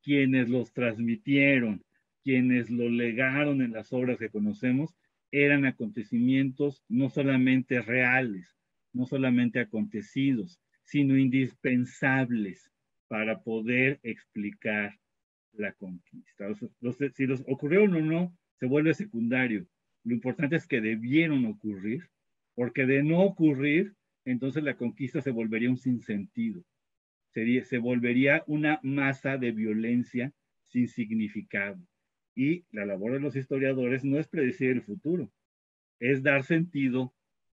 quienes los transmitieron, quienes lo legaron en las obras que conocemos, eran acontecimientos no solamente reales, no solamente acontecidos, sino indispensables para poder explicar la conquista. Si los ocurrieron o no, se vuelve secundario. Lo importante es que debieron ocurrir, porque de no ocurrir, entonces la conquista se volvería un sinsentido. Se volvería una masa de violencia sin significado. Y la labor de los historiadores no es predecir el futuro, es dar sentido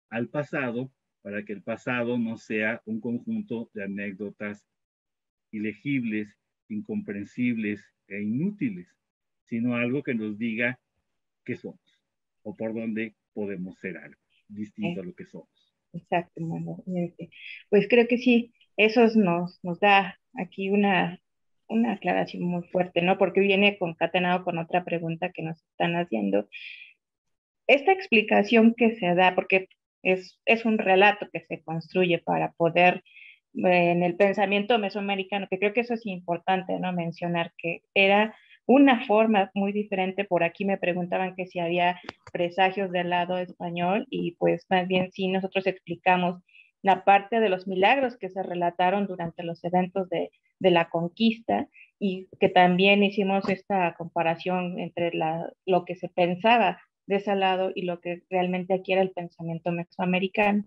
al pasado para que el pasado no sea un conjunto de anécdotas ilegibles, incomprensibles e inútiles, sino algo que nos diga qué somos o por dónde podemos ser algo distinto a lo que somos. Exacto, Manu. Pues creo que sí, eso nos da aquí una aclaración muy fuerte, ¿no? Porque viene concatenado con otra pregunta que nos están haciendo. Esta explicación que se da, porque es un relato que se construye para poder, en el pensamiento mesoamericano, que creo que eso es importante, ¿no? Mencionar que era una forma muy diferente. Por aquí me preguntaban que si había presagios del lado español y pues más bien sí nosotros explicamos la parte de los milagros que se relataron durante los eventos de la conquista y que también hicimos esta comparación entre lo que se pensaba de ese lado y lo que realmente aquí era el pensamiento mesoamericano.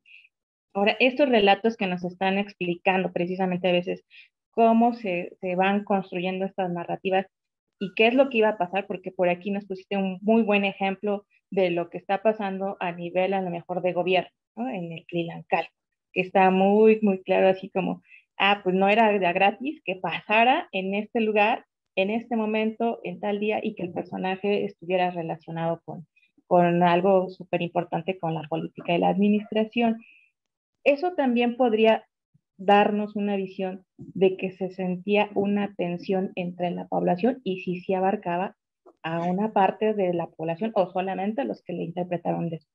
Ahora, estos relatos que nos están explicando precisamente a veces cómo se van construyendo estas narrativas y qué es lo que iba a pasar, porque por aquí nos pusiste un muy buen ejemplo de lo que está pasando a nivel a lo mejor de gobierno, ¿no? En el Sri Lanka, que está muy, muy claro así como, pues no era de gratis que pasara en este lugar, en este momento, en tal día y que el personaje estuviera relacionado con algo súper importante con la política y la administración. Eso también podría darnos una visión de que se sentía una tensión entre la población y si se abarcaba a una parte de la población o solamente a los que le interpretaron después.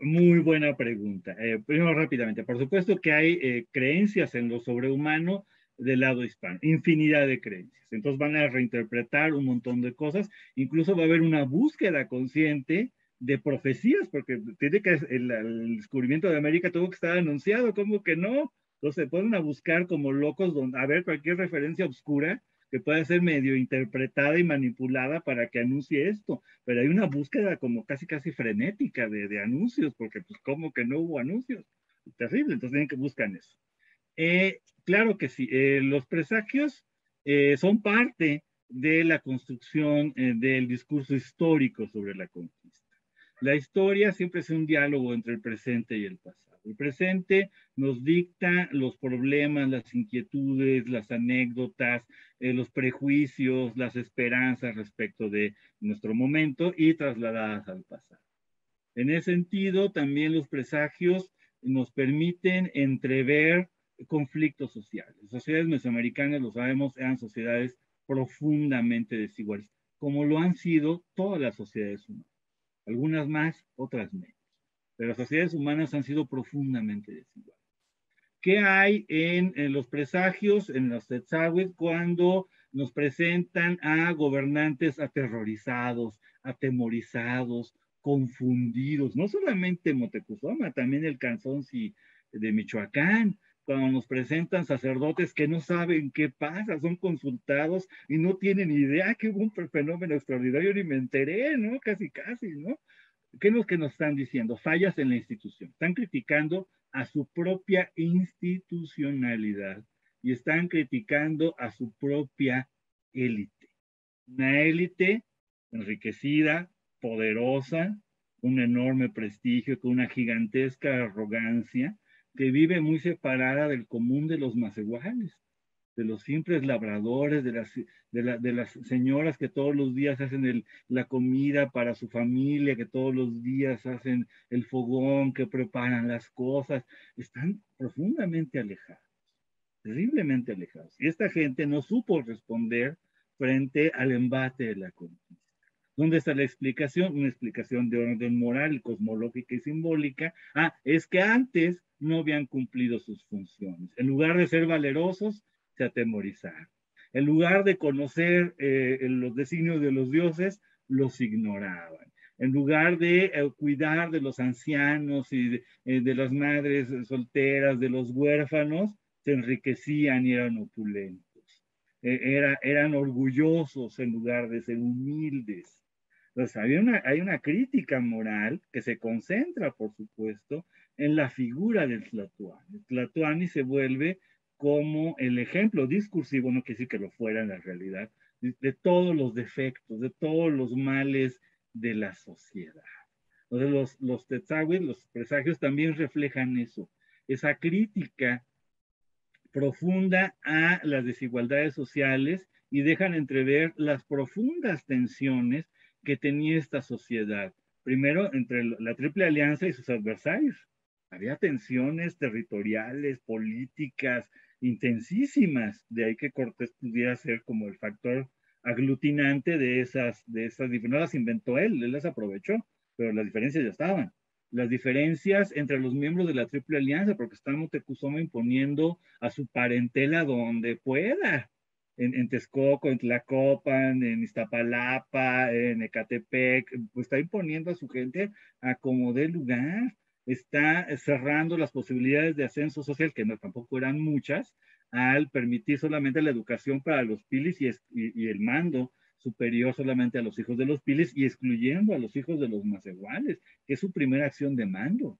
Muy buena pregunta. Primero rápidamente, por supuesto que hay creencias en lo sobrehumano del lado hispano, infinidad de creencias. Entonces van a reinterpretar un montón de cosas, incluso va a haber una búsqueda consciente de profecías, porque tiene que el descubrimiento de América tuvo que estar anunciado, ¿cómo que no? Entonces se ponen a buscar como locos a ver cualquier referencia oscura que pueda ser medio interpretada y manipulada para que anuncie esto, pero hay una búsqueda como casi frenética de anuncios, porque pues como que no hubo anuncios, terrible, entonces tienen que buscar eso. Claro que sí, los presagios son parte de la construcción del discurso histórico sobre la conquista. La historia siempre es un diálogo entre el presente y el pasado. El presente nos dicta los problemas, las inquietudes, las anécdotas, los prejuicios, las esperanzas respecto de nuestro momento y trasladadas al pasado. En ese sentido, también los presagios nos permiten entrever conflictos sociales. Las sociedades mesoamericanas, lo sabemos, eran sociedades profundamente desiguales, como lo han sido todas las sociedades humanas. Algunas más, otras menos. Pero las sociedades humanas han sido profundamente desiguales. ¿Qué hay en los presagios, en los Tzetzahuit, cuando nos presentan a gobernantes aterrorizados, atemorizados, confundidos? No solamente Moctezuma, también el Canzonci de Michoacán, cuando nos presentan sacerdotes que no saben qué pasa, son consultados y no tienen idea que hubo un fenómeno extraordinario, ni me enteré, ¿no? Casi, ¿no? ¿Qué es lo que nos están diciendo? Fallas en la institución. Están criticando a su propia institucionalidad y están criticando a su propia élite. Una élite enriquecida, poderosa, un enorme prestigio, con una gigantesca arrogancia, que vive muy separada del común de los macehuales, de los simples labradores, de las señoras que todos los días hacen la comida para su familia, que todos los días hacen el fogón, que preparan las cosas. Están profundamente alejados, terriblemente alejados. Y esta gente no supo responder frente al embate de la conquista. ¿Dónde está la explicación? Una explicación de orden moral, cosmológica y simbólica. Es que antes no habían cumplido sus funciones. En lugar de ser valerosos, se atemorizaron. En lugar de conocer los designios de los dioses, los ignoraban. En lugar de cuidar de los ancianos y de las madres solteras, de los huérfanos, se enriquecían y eran opulentos. Eran orgullosos en lugar de ser humildes. Entonces, hay una crítica moral que se concentra, por supuesto, en la figura del Tlatoani. Tlatoani se vuelve como el ejemplo discursivo, no quiere decir que lo fuera en la realidad, de todos los defectos, de todos los males de la sociedad. Entonces, los Tzotzil, los presagios también reflejan eso, esa crítica profunda a las desigualdades sociales y dejan entrever las profundas tensiones que tenía esta sociedad. Primero, entre la Triple Alianza y sus adversarios. Había tensiones territoriales, políticas, intensísimas. De ahí que Cortés pudiera ser como el factor aglutinante de esas diferencias. No las inventó él las aprovechó, pero las diferencias ya estaban. Las diferencias entre los miembros de la Triple Alianza, porque está Moctezuma imponiendo a su parentela donde pueda, en Texcoco, en Tlacopan, en Iztapalapa, en Ecatepec, pues está imponiendo a su gente a como dé lugar, está cerrando las posibilidades de ascenso social, que no, tampoco eran muchas, al permitir solamente la educación para los pilis y el mando superior solamente a los hijos de los pilis y excluyendo a los hijos de los macehuales, que es su primera acción de mando.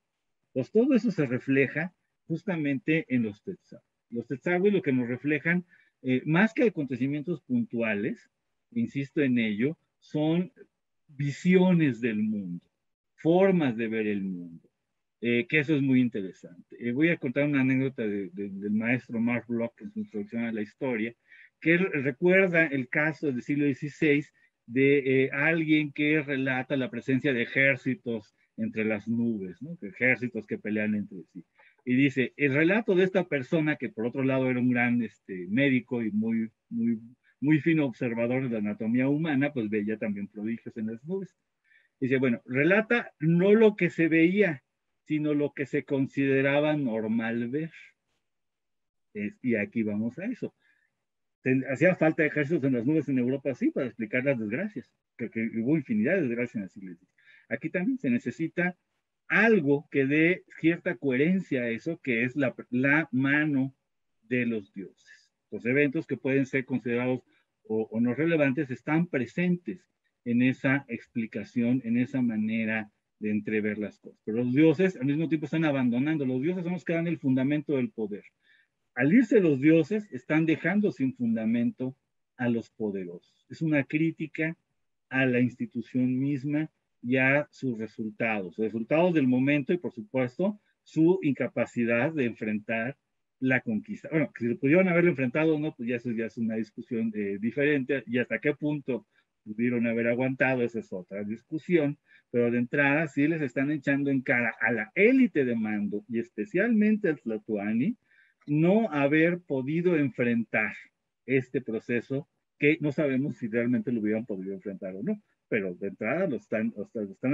Pues todo eso se refleja justamente en los Tzotzil. Los Tzotzil lo que nos reflejan, más que acontecimientos puntuales, insisto en ello, son visiones del mundo, formas de ver el mundo, que eso es muy interesante. Voy a contar una anécdota del maestro Mark Bloch en su introducción a la historia, que él recuerda el caso del siglo XVI de alguien que relata la presencia de ejércitos entre las nubes, ¿no? Ejércitos que pelean entre sí. Y dice, el relato de esta persona, que por otro lado era un gran médico y muy fino observador de la anatomía humana, pues veía también prodigios en las nubes. Dice, bueno, relata no lo que se veía, sino lo que se consideraba normal ver. Y aquí vamos a eso. Hacía falta ejércitos en las nubes en Europa, sí, para explicar las desgracias, que hubo infinidad de desgracias en las iglesias. Aquí también se necesita algo que dé cierta coherencia a eso, que es la mano de los dioses. Los eventos que pueden ser considerados o no relevantes están presentes en esa explicación, en esa manera de entrever las cosas. Pero los dioses al mismo tiempo están abandonando. Los dioses son los que dan el fundamento del poder. Al irse los dioses, están dejando sin fundamento a los poderosos. Es una crítica a la institución misma y a sus resultados del momento y, por supuesto, su incapacidad de enfrentar la conquista. Bueno, si se pudieron haberlo enfrentado o no, pues ya eso ya es una discusión diferente, y hasta qué punto pudieron haber aguantado, esa es otra discusión, pero de entrada sí les están echando en cara a la élite de mando, y especialmente al Tlatoani, no haber podido enfrentar este proceso, que no sabemos si realmente lo hubieran podido enfrentar o no, pero de entrada lo están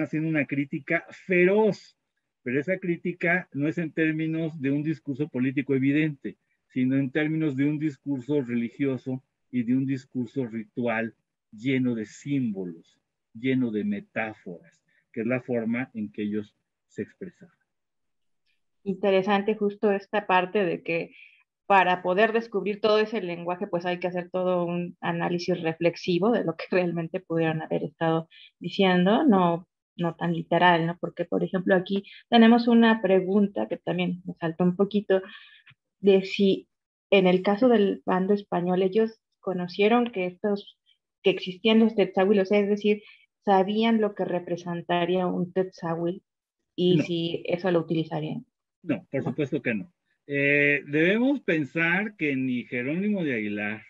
haciendo una crítica feroz, pero esa crítica no es en términos de un discurso político evidente, sino en términos de un discurso religioso y de un discurso ritual lleno de símbolos, lleno de metáforas, que es la forma en que ellos se expresaban. Interesante justo esta parte de que para poder descubrir todo ese lenguaje, pues hay que hacer todo un análisis reflexivo de lo que realmente pudieron haber estado diciendo, no tan literal, ¿no? Porque, por ejemplo, aquí tenemos una pregunta que también me saltó un poquito, de si en el caso del bando español ellos conocieron que existían los tetzahuil, o sea, es decir, sabían lo que representaría un tetzahuil y No, si eso lo utilizarían. No, por supuesto que no. Debemos pensar que ni Jerónimo de Aguilar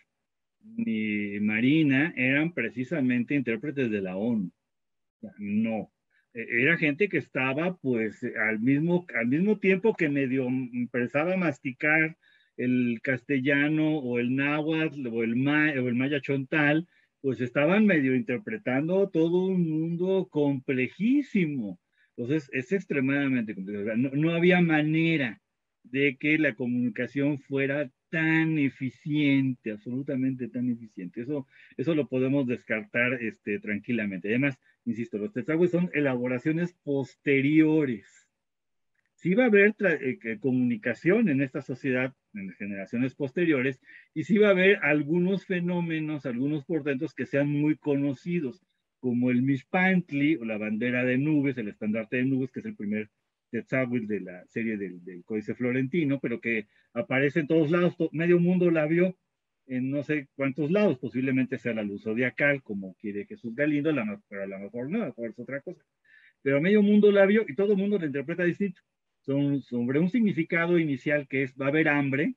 ni Marina eran precisamente intérpretes de la ONU. No. Era gente que estaba pues al mismo tiempo que medio empezaba a masticar el castellano o el náhuatl o el maya chontal, pues estaban medio interpretando todo un mundo complejísimo. Entonces es extremadamente complejo. No, no había manera de que la comunicación fuera tan eficiente, absolutamente tan eficiente. Eso lo podemos descartar tranquilamente. Además, insisto, los tetzagües son elaboraciones posteriores. Sí va a haber comunicación en esta sociedad en generaciones posteriores y sí va a haber algunos fenómenos, algunos portentos que sean muy conocidos, como el Mishpantli o la bandera de nubes, el estandarte de nubes, que es el primer Tetzagüe de la serie del Códice Florentino, pero que aparece en todos lados, medio mundo la vio en no sé cuántos lados, posiblemente sea la luz zodiacal, como quiere Jesús Galindo, pero a lo mejor no, a lo mejor es otra cosa. Pero medio mundo la vio y todo el mundo la interpreta distinto. Sobre un significado inicial que es va a haber hambre,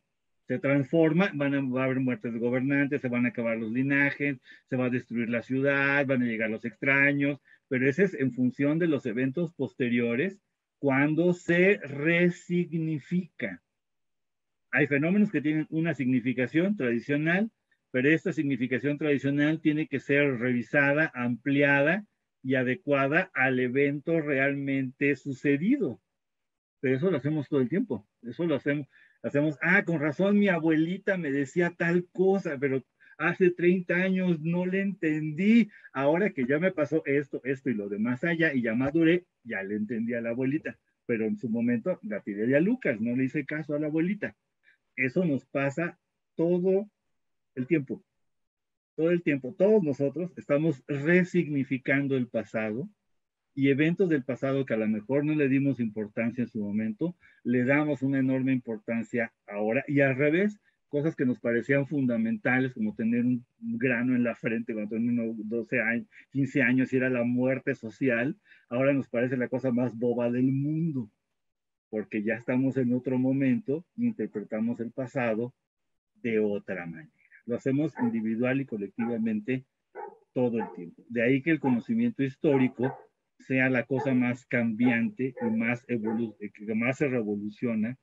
se transforma, va a haber muertes de gobernantes, se van a acabar los linajes, se va a destruir la ciudad, van a llegar los extraños, pero ese es en función de los eventos posteriores cuando se resignifica. Hay fenómenos que tienen una significación tradicional, pero esta significación tradicional tiene que ser revisada, ampliada y adecuada al evento realmente sucedido. Pero eso lo hacemos todo el tiempo. Eso lo hacemos, con razón mi abuelita me decía tal cosa, pero hace 30 años no le entendí. Ahora que ya me pasó esto y lo demás allá y ya maduré, ya le entendí a la abuelita. Pero en su momento la tiré a Lucas, no le hice caso a la abuelita. Eso nos pasa todo el tiempo. Todo el tiempo. Todos nosotros estamos resignificando el pasado y eventos del pasado que a lo mejor no le dimos importancia en su momento, le damos una enorme importancia ahora y al revés, cosas que nos parecían fundamentales como tener un grano en la frente cuando tenía 12 años, 15 años y era la muerte social, ahora nos parece la cosa más boba del mundo, porque ya estamos en otro momento e interpretamos el pasado de otra manera. Lo hacemos individual y colectivamente todo el tiempo. De ahí que el conocimiento histórico sea la cosa más cambiante y que más se revoluciona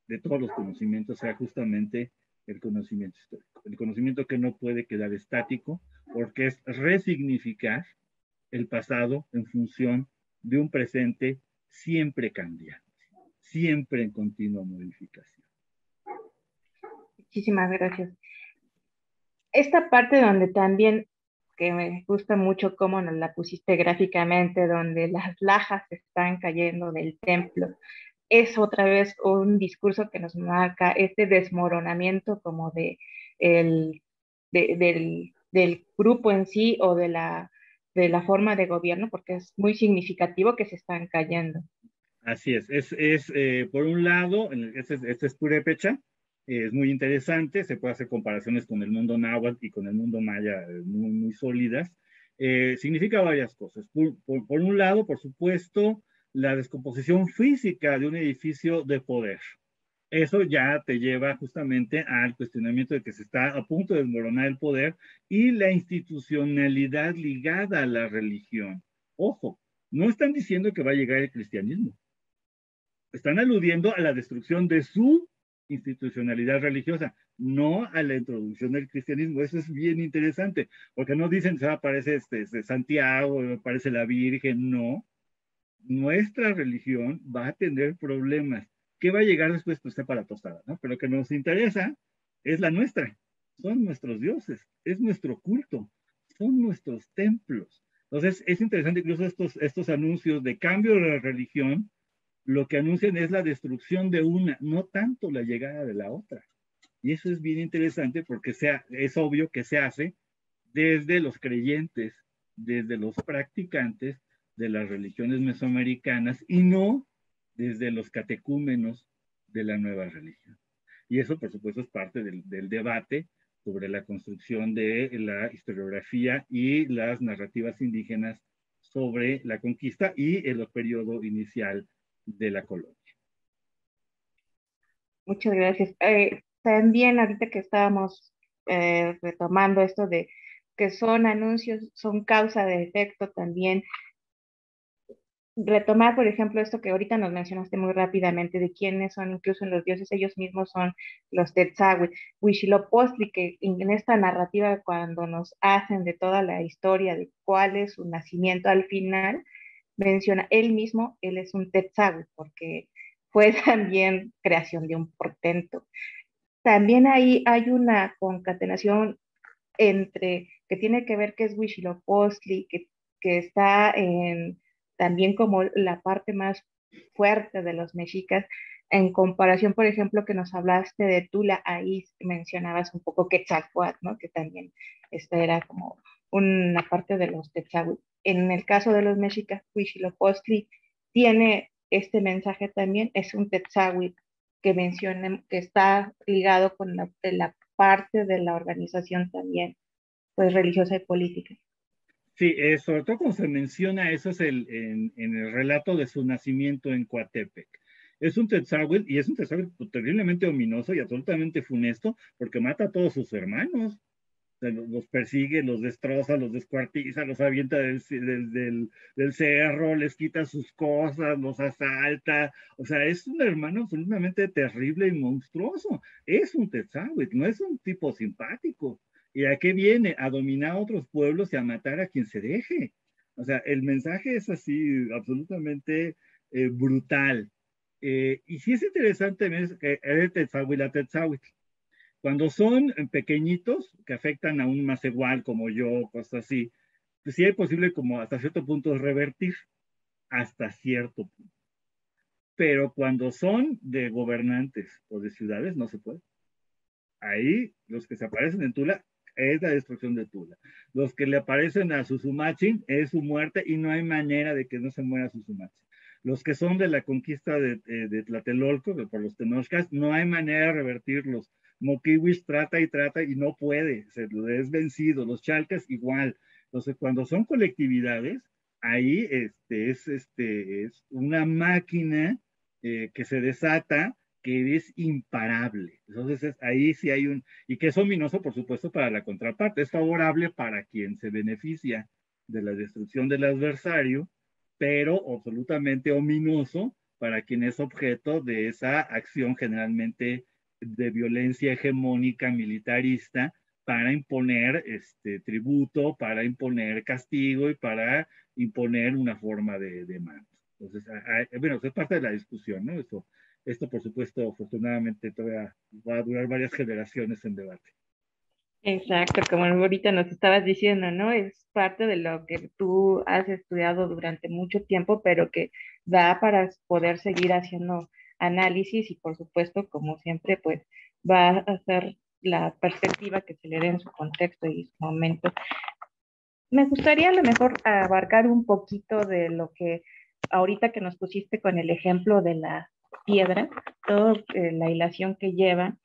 de todos los conocimientos, sea justamente el conocimiento histórico. El conocimiento que no puede quedar estático porque es resignificar el pasado en función de un presente siempre cambiante, siempre en continua modificación. Muchísimas gracias. Esta parte donde también, que me gusta mucho cómo nos la pusiste gráficamente, donde las lajas están cayendo del templo, es otra vez un discurso que nos marca este desmoronamiento como del grupo en sí o de la forma de gobierno, porque es muy significativo que se están cayendo. Así por un lado, este es Purépecha, es muy interesante, se puede hacer comparaciones con el mundo náhuatl y con el mundo maya muy, muy sólidas. Significa varias cosas. Por un lado, por supuesto, la descomposición física de un edificio de poder. Eso ya te lleva justamente al cuestionamiento de que se está a punto de desmoronar el poder y la institucionalidad ligada a la religión. Ojo, no están diciendo que va a llegar el cristianismo, están aludiendo a la destrucción de su institucionalidad religiosa, no a la introducción del cristianismo. Eso es bien interesante, porque no dicen, aparece Santiago, aparece la Virgen, no. Nuestra religión va a tener problemas. ¿Qué va a llegar después? Pues para tostada, ¿no? Pero lo que nos interesa es la nuestra. Son nuestros dioses, es nuestro culto, son nuestros templos. Entonces, es interesante incluso estos anuncios de cambio de la religión, lo que anuncian es la destrucción de una, no tanto la llegada de la otra. Y eso es bien interesante porque es obvio que se hace desde los creyentes, desde los practicantes de las religiones mesoamericanas y no desde los catecúmenos de la nueva religión. Y eso, por supuesto, es parte del debate sobre la construcción de la historiografía y las narrativas indígenas sobre la conquista y el periodo inicial de la colonia. Muchas gracias. También ahorita que estábamos retomando esto de que son anuncios, son causa de efecto también, retomar, por ejemplo, esto que ahorita nos mencionaste muy rápidamente, de quiénes son incluso los dioses, ellos mismos son los Tetzahuitl, Huitzilopochtli, que en esta narrativa cuando nos hacen de toda la historia de cuál es su nacimiento al final, menciona él mismo, él es un Tetzahuitl, porque fue también creación de un portento. También ahí hay una concatenación entre que tiene que ver que es Huitzilopochtli, que está también como la parte más fuerte de los mexicas, en comparación, por ejemplo, que nos hablaste de Tula, ahí mencionabas un poco Quetzalcóatl, ¿no? Que también esta era como una parte de los Tetzahuitl. En el caso de los mexicas, Huitzilopochtli tiene este mensaje también, es un Tetzahuitl que menciona, que está ligado con la parte de la organización también, pues religiosa y política. Sí, sobre todo cuando se menciona eso es en el relato de su nacimiento en Coatepec. Es un Tetzahuitl y es un Tetzahuitl terriblemente ominoso y absolutamente funesto porque mata a todos sus hermanos. O sea, los persigue, los destroza, los descuartiza, los avienta del cerro, les quita sus cosas, los asalta. O sea, es un hermano absolutamente terrible y monstruoso. Es un Tetzahuitl, no es un tipo simpático. ¿Y a qué viene? A dominar a otros pueblos y a matar a quien se deje. O sea, el mensaje es así, absolutamente brutal. Y sí es interesante que el Tetzahuitl a Tetzahuitl. Cuando son pequeñitos, que afectan a un más igual como yo, cosas así, pues sí es posible como hasta cierto punto revertir, hasta cierto punto. Pero cuando son de gobernantes o de ciudades, no se puede. Ahí, los que se aparecen en Tula, es la destrucción de Tula. Los que le aparecen a Susumachin es su muerte y no hay manera de que no se muera Susumachin. Los que son de la conquista de Tlatelolco, por los Tenochcas, no hay manera de revertirlos. Moquihuis trata y no puede, se lo es vencido. Los Chalcas igual. Entonces, cuando son colectividades, ahí es una máquina que se desata que es imparable. Entonces, ahí sí hay y que es ominoso, por supuesto, para la contraparte. Es favorable para quien se beneficia de la destrucción del adversario, pero absolutamente ominoso para quien es objeto de esa acción generalmente de violencia hegemónica militarista para imponer tributo, para imponer castigo y para imponer una forma de mando. Entonces, bueno, eso es parte de la discusión, ¿no? Esto, por supuesto, afortunadamente todavía va a durar varias generaciones en debate. Exacto, como ahorita nos estabas diciendo, ¿no? Es parte de lo que tú has estudiado durante mucho tiempo, pero que da para poder seguir haciendo análisis y por supuesto, como siempre, pues va a ser la perspectiva que se le dé en su contexto y su momento. Me gustaría a lo mejor abarcar un poquito de lo que ahorita que nos pusiste con el ejemplo de la piedra, toda la hilación que lleva,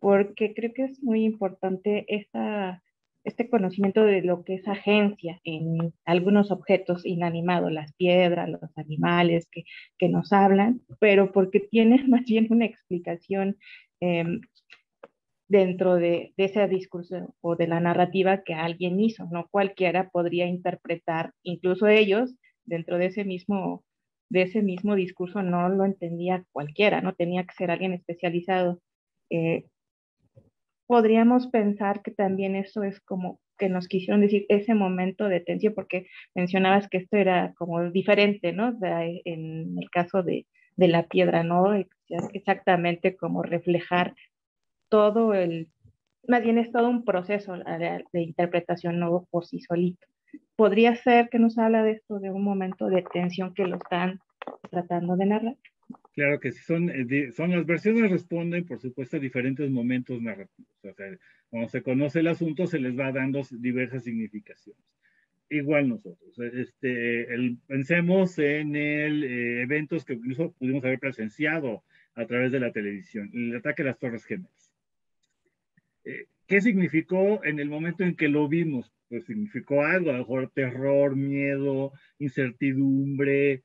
porque creo que es muy importante este conocimiento de lo que es agencia en algunos objetos inanimados, las piedras, los animales que nos hablan, pero porque tiene más bien una explicación eh, dentro de ese discurso o de la narrativa que alguien hizo, no cualquiera podría interpretar, incluso ellos, dentro de ese mismo discurso no lo entendía cualquiera, no tenía que ser alguien especializado. Eh, Podríamos pensar que también eso es como que nos quisieron decir ese momento de tensión, porque mencionabas que esto era como diferente, ¿no? En el caso de la piedra, ¿no? Exactamente como reflejar todo más bien es todo un proceso de interpretación, no por sí solito. Podría ser que nos habla de esto, de un momento de tensión que lo están tratando de narrar. Claro que sí, son las versiones responden, por supuesto, a diferentes momentos narrativos. O sea, cuando se conoce el asunto, se les va dando diversas significaciones. Igual nosotros. Pensemos en eventos que incluso pudimos haber presenciado a través de la televisión, el ataque a las Torres Gemelas. ¿Qué significó en el momento en que lo vimos? Pues significó algo, a lo mejor terror, miedo, incertidumbre,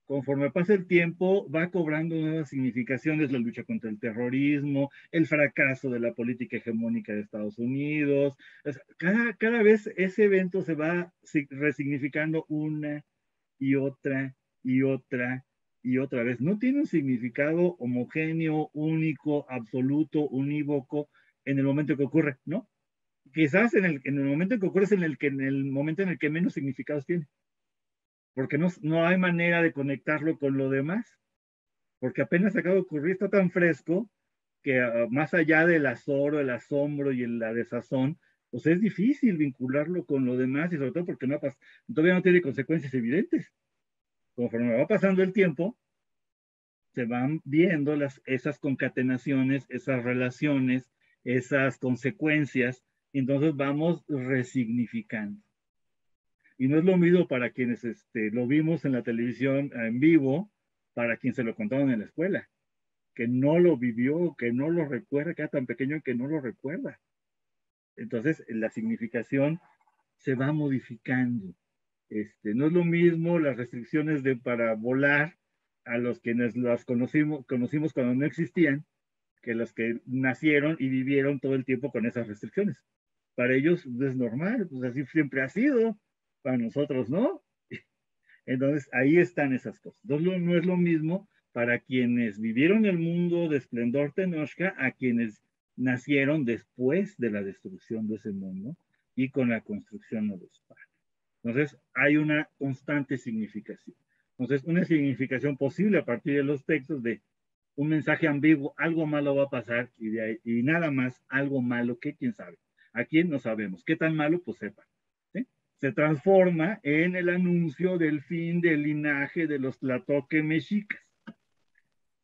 conforme pasa el tiempo, va cobrando nuevas significaciones la lucha contra el terrorismo, el fracaso de la política hegemónica de Estados Unidos. O sea, cada vez ese evento se va resignificando una y otra y otra y otra vez. No tiene un significado homogéneo, único, absoluto, unívoco en el momento que ocurre, ¿no? Quizás en el momento en que ocurre es en el momento en el que menos significados tiene, porque no hay manera de conectarlo con lo demás, porque apenas acaba de ocurrir, está tan fresco que más allá del azor, el asombro y la desazón, pues es difícil vincularlo con lo demás y sobre todo porque todavía no tiene consecuencias evidentes. Conforme va pasando el tiempo, se van viendo esas concatenaciones, esas relaciones, esas consecuencias, y entonces vamos resignificando. Y no es lo mismo para quienes lo vimos en la televisión en vivo, para quien se lo contaron en la escuela, que no lo vivió, que no lo recuerda, que era tan pequeño que no lo recuerda. Entonces, la significación se va modificando. No es lo mismo las restricciones para volar a los que las conocimos cuando no existían, que los que nacieron y vivieron todo el tiempo con esas restricciones. Para ellos es normal, pues así siempre ha sido, para nosotros no. Entonces ahí están esas cosas. Entonces no es lo mismo para quienes vivieron el mundo de esplendor Tenochca a quienes nacieron después de la destrucción de ese mundo y con la construcción de los panes. Entonces hay una constante significación. Entonces una significación posible a partir de los textos de un mensaje ambiguo, algo malo va a pasar y nada más algo malo que quién sabe. ¿A quién? No sabemos. ¿Qué tan malo? Pues sepa. ¿Sí? Se transforma en el anuncio del fin del linaje de los Tlatoque mexicas.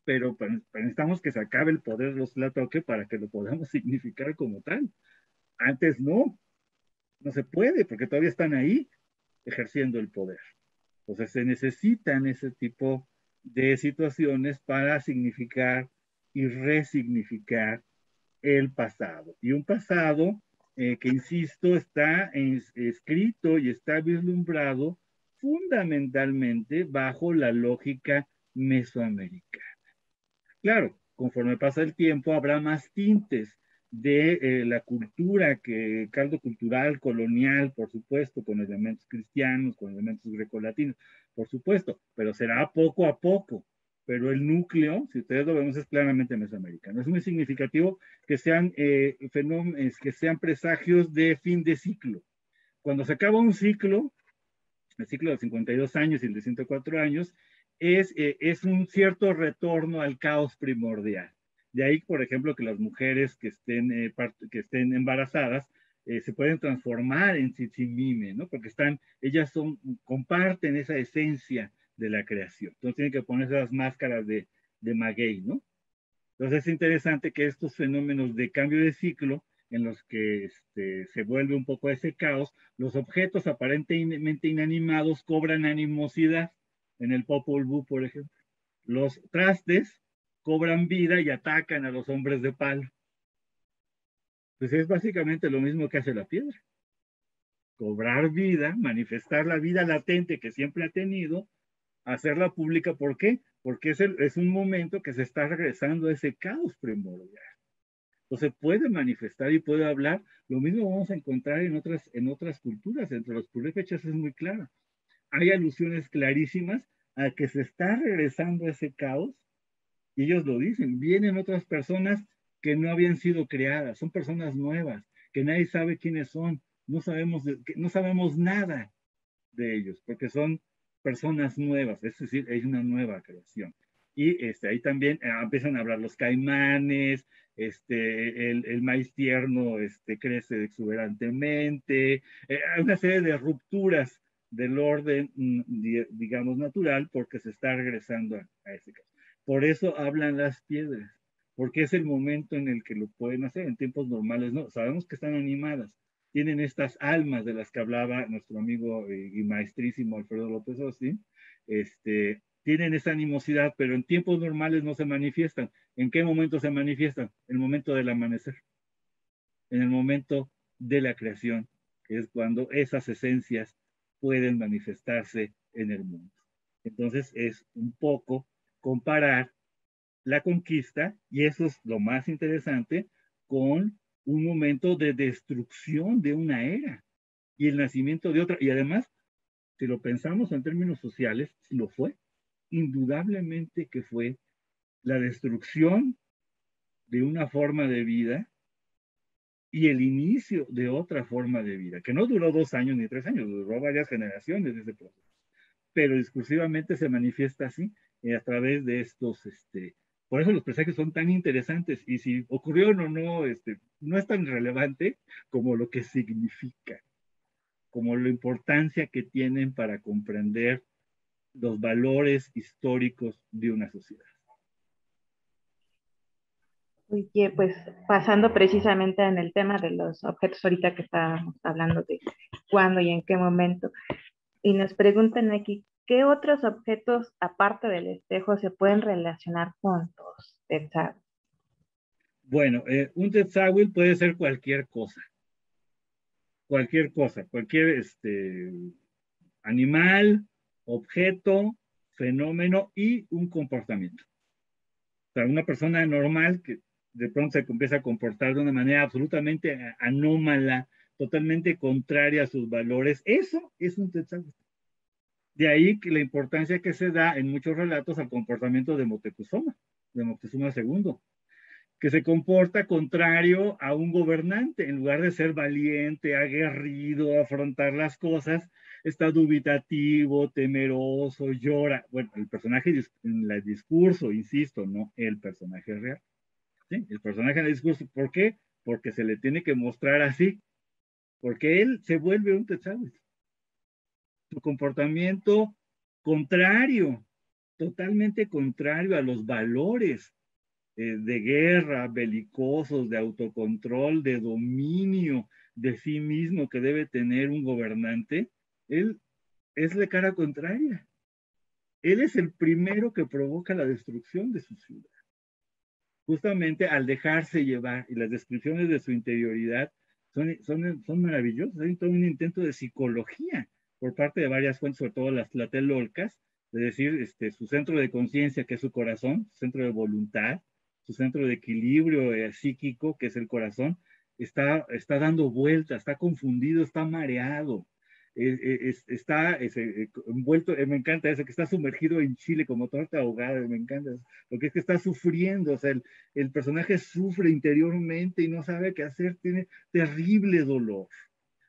Pero necesitamos que se acabe el poder de los Tlatoque para que lo podamos significar como tal. Antes no se puede porque todavía están ahí ejerciendo el poder. Entonces se necesitan ese tipo de situaciones para significar y resignificar el pasado. Y un pasado que, insisto, está escrito y está vislumbrado fundamentalmente bajo la lógica mesoamericana. Claro, conforme pasa el tiempo habrá más tintes de la cultura, caldo cultural, colonial, por supuesto, con elementos cristianos, con elementos grecolatinos, por supuesto, pero será poco a poco. Pero el núcleo, si ustedes lo vemos, es claramente mesoamericano. Es muy significativo que sean fenómenos, que sean presagios de fin de ciclo. Cuando se acaba un ciclo, el ciclo de 52 años y el de 104 años, es un cierto retorno al caos primordial. De ahí, por ejemplo, que las mujeres que estén embarazadas se pueden transformar en Tzitzimime, ¿no? Porque ellas comparten esa esencia de la creación. Entonces tienen que poner esas máscaras de maguey, ¿no? Entonces es interesante que estos fenómenos de cambio de ciclo en los que se vuelve un poco ese caos, los objetos aparentemente inanimados cobran animosidad. En el Popol Vuh, por ejemplo. Los trastes cobran vida y atacan a los hombres de palo. Pues es básicamente lo mismo que hace la piedra. Cobrar vida, manifestar la vida latente que siempre ha tenido, hacerla pública. ¿Por qué? Porque es un momento que se está regresando a ese caos primordial. Entonces puede manifestar y puede hablar. Lo mismo vamos a encontrar en otras culturas. Entre los purépechas es muy claro. Hay alusiones clarísimas a que se está regresando a ese caos, y ellos lo dicen. Vienen otras personas que no habían sido creadas, son personas nuevas, que nadie sabe quiénes son, no sabemos nada de ellos, porque son personas nuevas, es decir, es una nueva creación. Y ahí también empiezan a hablar los caimanes, el maíz tierno crece exuberantemente, hay una serie de rupturas del orden, digamos, natural, porque se está regresando a ese caso. Por eso hablan las piedras, porque es el momento en el que lo pueden hacer. En tiempos normales no, sabemos que están animadas, tienen estas almas de las que hablaba nuestro amigo y maestrísimo Alfredo López Austin, tienen esa animosidad, pero en tiempos normales no se manifiestan. ¿En qué momento se manifiestan? En el momento del amanecer, en el momento de la creación, que es cuando esas esencias pueden manifestarse en el mundo. Entonces es un poco comparar la conquista, y eso es lo más interesante, con un momento de destrucción de una era y el nacimiento de otra. Y además, si lo pensamos en términos sociales, lo fue. Indudablemente que fue la destrucción de una forma de vida y el inicio de otra forma de vida, que no duró 2 años ni 3 años, duró varias generaciones de ese proceso, pero discursivamente se manifiesta así, a través de estos, por eso los presagios son tan interesantes, y si ocurrió o no, no es tan relevante como lo que significa, como la importancia que tienen para comprender los valores históricos de una sociedad. Oye, pues pasando precisamente en el tema de los objetos, ahorita que estábamos hablando de cuándo y en qué momento, y nos preguntan aquí, ¿qué otros objetos, aparte del espejo, se pueden relacionar con los tetzaveh? Bueno, un tetzaveh puede ser cualquier cosa, cualquier animal, objeto, fenómeno y un comportamiento. O sea, una persona normal que de pronto se empieza a comportar de una manera absolutamente anómala, totalmente contraria a sus valores, eso es un tetzaveh. De ahí que la importancia que se da en muchos relatos al comportamiento de Moctezuma II, que se comporta contrario a un gobernante. En lugar de ser valiente, aguerrido, afrontar las cosas, está dubitativo, temeroso, llora. Bueno, el personaje en el discurso, insisto, no el personaje real. ¿Sí? El personaje en el discurso, ¿por qué? Porque se le tiene que mostrar así, porque él se vuelve un tetzaveh. Su comportamiento contrario, totalmente contrario a los valores de guerra, belicosos, de autocontrol, de dominio de sí mismo que debe tener un gobernante, él es la cara contraria. Él es el primero que provoca la destrucción de su ciudad. Justamente al dejarse llevar, y las descripciones de su interioridad son maravillosas. Hay todo un intento de psicología por parte de varias fuentes, sobre todo las tlatelolcas, de decir su centro de conciencia, que es su corazón, su centro de voluntad, su centro de equilibrio psíquico, que es el corazón, está dando vueltas, está confundido, está mareado, está envuelto, me encanta eso, que está sumergido en chile como torta ahogada, me encanta, porque es que está sufriendo, o sea, el personaje sufre interiormente y no sabe qué hacer, tiene terrible dolor,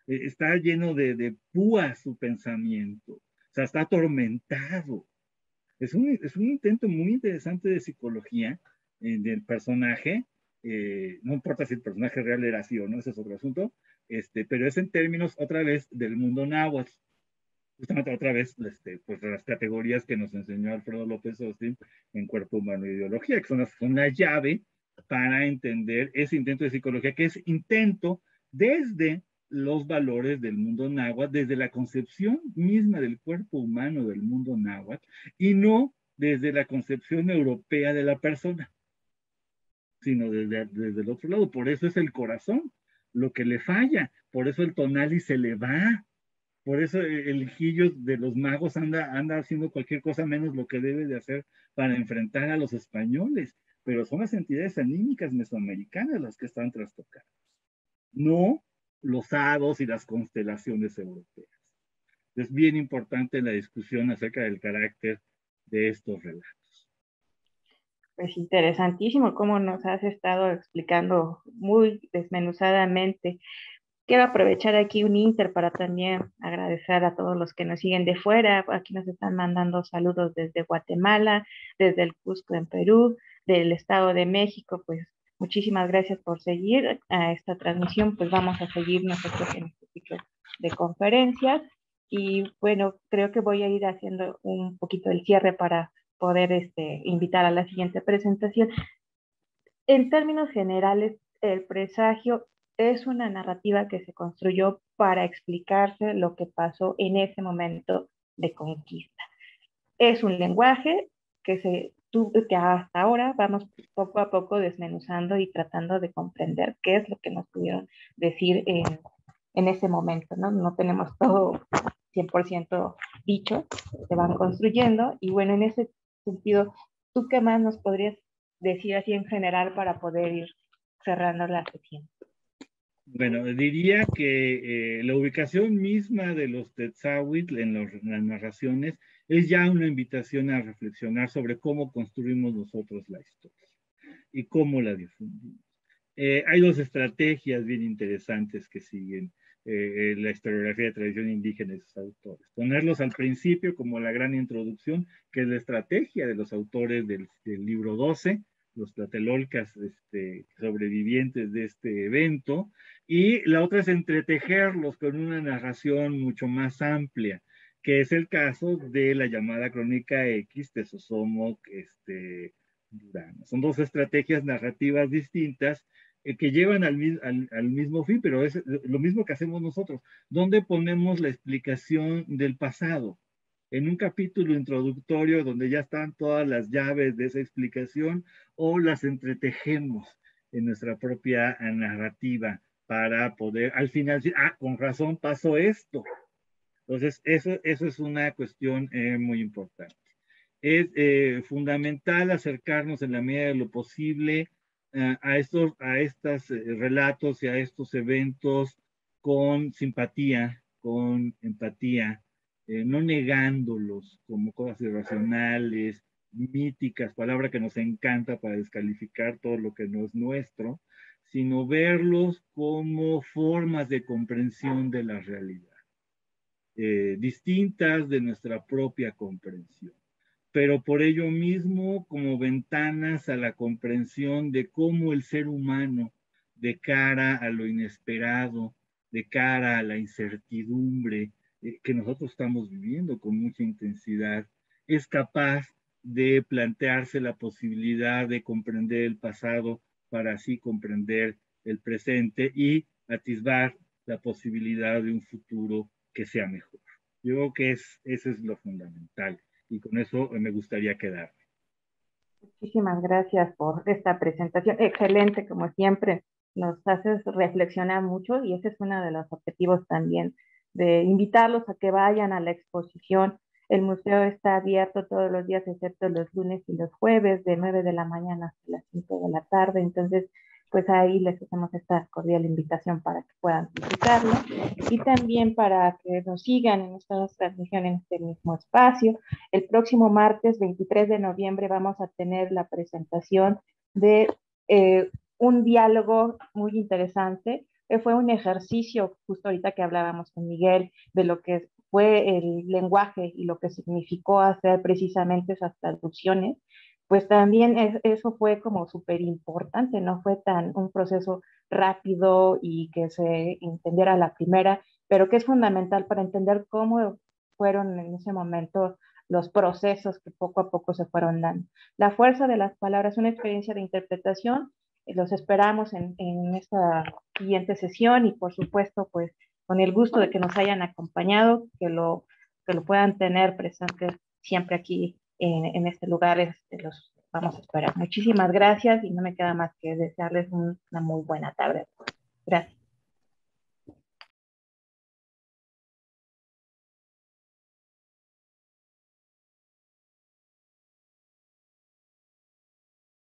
está lleno de púas su pensamiento, o sea, está atormentado. Es un intento muy interesante de psicología del personaje, no importa si el personaje real era así o no, ese es otro asunto, pero es en términos otra vez del mundo náhuatl, justamente otra vez pues las categorías que nos enseñó Alfredo López Austin en Cuerpo Humano e Ideología, que son la llave para entender ese intento de psicología, que es intento desde los valores del mundo náhuatl, desde la concepción misma del cuerpo humano del mundo náhuatl, y no desde la concepción europea de la persona, sino desde el otro lado. Por eso es el corazón lo que le falla, por eso el tonali se le va, por eso el hijillo de los magos anda haciendo cualquier cosa menos lo que debe de hacer para enfrentar a los españoles. Pero son las entidades anímicas mesoamericanas las que están trastocadas, no los hados y las constelaciones europeas. Es bien importante la discusión acerca del carácter de estos relatos. Pues interesantísimo cómo nos has estado explicando muy desmenuzadamente. Quiero aprovechar aquí un inter para también agradecer a todos los que nos siguen de fuera. Aquí nos están mandando saludos desde Guatemala, desde el Cusco en Perú, del Estado de México. Pues muchísimas gracias por seguir a esta transmisión. Pues vamos a seguir nosotros en este ciclo de conferencias. Y bueno, creo que voy a ir haciendo un poquito el cierre para poder invitar a la siguiente presentación. En términos generales, el presagio es una narrativa que se construyó para explicarse lo que pasó en ese momento de conquista. Es un lenguaje que hasta ahora vamos poco a poco desmenuzando y tratando de comprender qué es lo que nos pudieron decir en ese momento, ¿no? No tenemos todo 100% dicho, se van construyendo. Y bueno, en ese sentido, ¿tú qué más nos podrías decir así en general para poder ir cerrando la sesión? Bueno, diría que la ubicación misma de los Tetzahuitl en las narraciones es ya una invitación a reflexionar sobre cómo construimos nosotros la historia y cómo la difundimos. Hay dos estrategias bien interesantes que siguen la historiografía de tradición indígena y sus autores. Ponerlos al principio como la gran introducción, que es la estrategia de los autores del libro 12, los tlatelolcas sobrevivientes de este evento, y la otra es entretejerlos con una narración mucho más amplia, que es el caso de la llamada Crónica X de Sosomoc Durano. Son dos estrategias narrativas distintas que llevan al mismo fin, pero es lo mismo que hacemos nosotros, donde ponemos la explicación del pasado. En un capítulo introductorio donde ya están todas las llaves de esa explicación, o las entretejemos en nuestra propia narrativa para poder al final decir, con razón pasó esto. Entonces, eso es una cuestión muy importante. Es fundamental acercarnos en la medida de lo posible a estos relatos y a estos eventos con simpatía, con empatía, no negándolos como cosas irracionales, míticas, palabra que nos encanta para descalificar todo lo que no es nuestro, sino verlos como formas de comprensión de la realidad, distintas de nuestra propia comprensión, pero por ello mismo como ventanas a la comprensión de cómo el ser humano, de cara a lo inesperado, de cara a la incertidumbre que nosotros estamos viviendo con mucha intensidad, es capaz de plantearse la posibilidad de comprender el pasado para así comprender el presente y atisbar la posibilidad de un futuro que sea mejor. Yo creo que eso es lo fundamental y con eso me gustaría quedarme. Muchísimas gracias por esta presentación. Excelente, como siempre. Nos haces reflexionar mucho y ese es uno de los objetivos también, de invitarlos a que vayan a la exposición. El museo está abierto todos los días, excepto los lunes y los jueves, de 9 de la mañana hasta las 5 de la tarde. Entonces, pues ahí les hacemos esta cordial invitación para que puedan visitarlo y también para que nos sigan en nuestras transmisiones en este mismo espacio. El próximo martes 23 de noviembre vamos a tener la presentación de un diálogo muy interesante, que fue un ejercicio, justo ahorita que hablábamos con Miguel, de lo que fue el lenguaje y lo que significó hacer precisamente esas traducciones, pues también eso fue como súper importante, no fue tan un proceso rápido y que se entendiera a la primera, pero que es fundamental para entender cómo fueron en ese momento los procesos que poco a poco se fueron dando. La fuerza de las palabras, una experiencia de interpretación, los esperamos en esta siguiente sesión y por supuesto pues con el gusto de que nos hayan acompañado, que lo puedan tener presente siempre aquí en este lugar, los vamos a esperar. Muchísimas gracias y no me queda más que desearles una muy buena tarde. Gracias.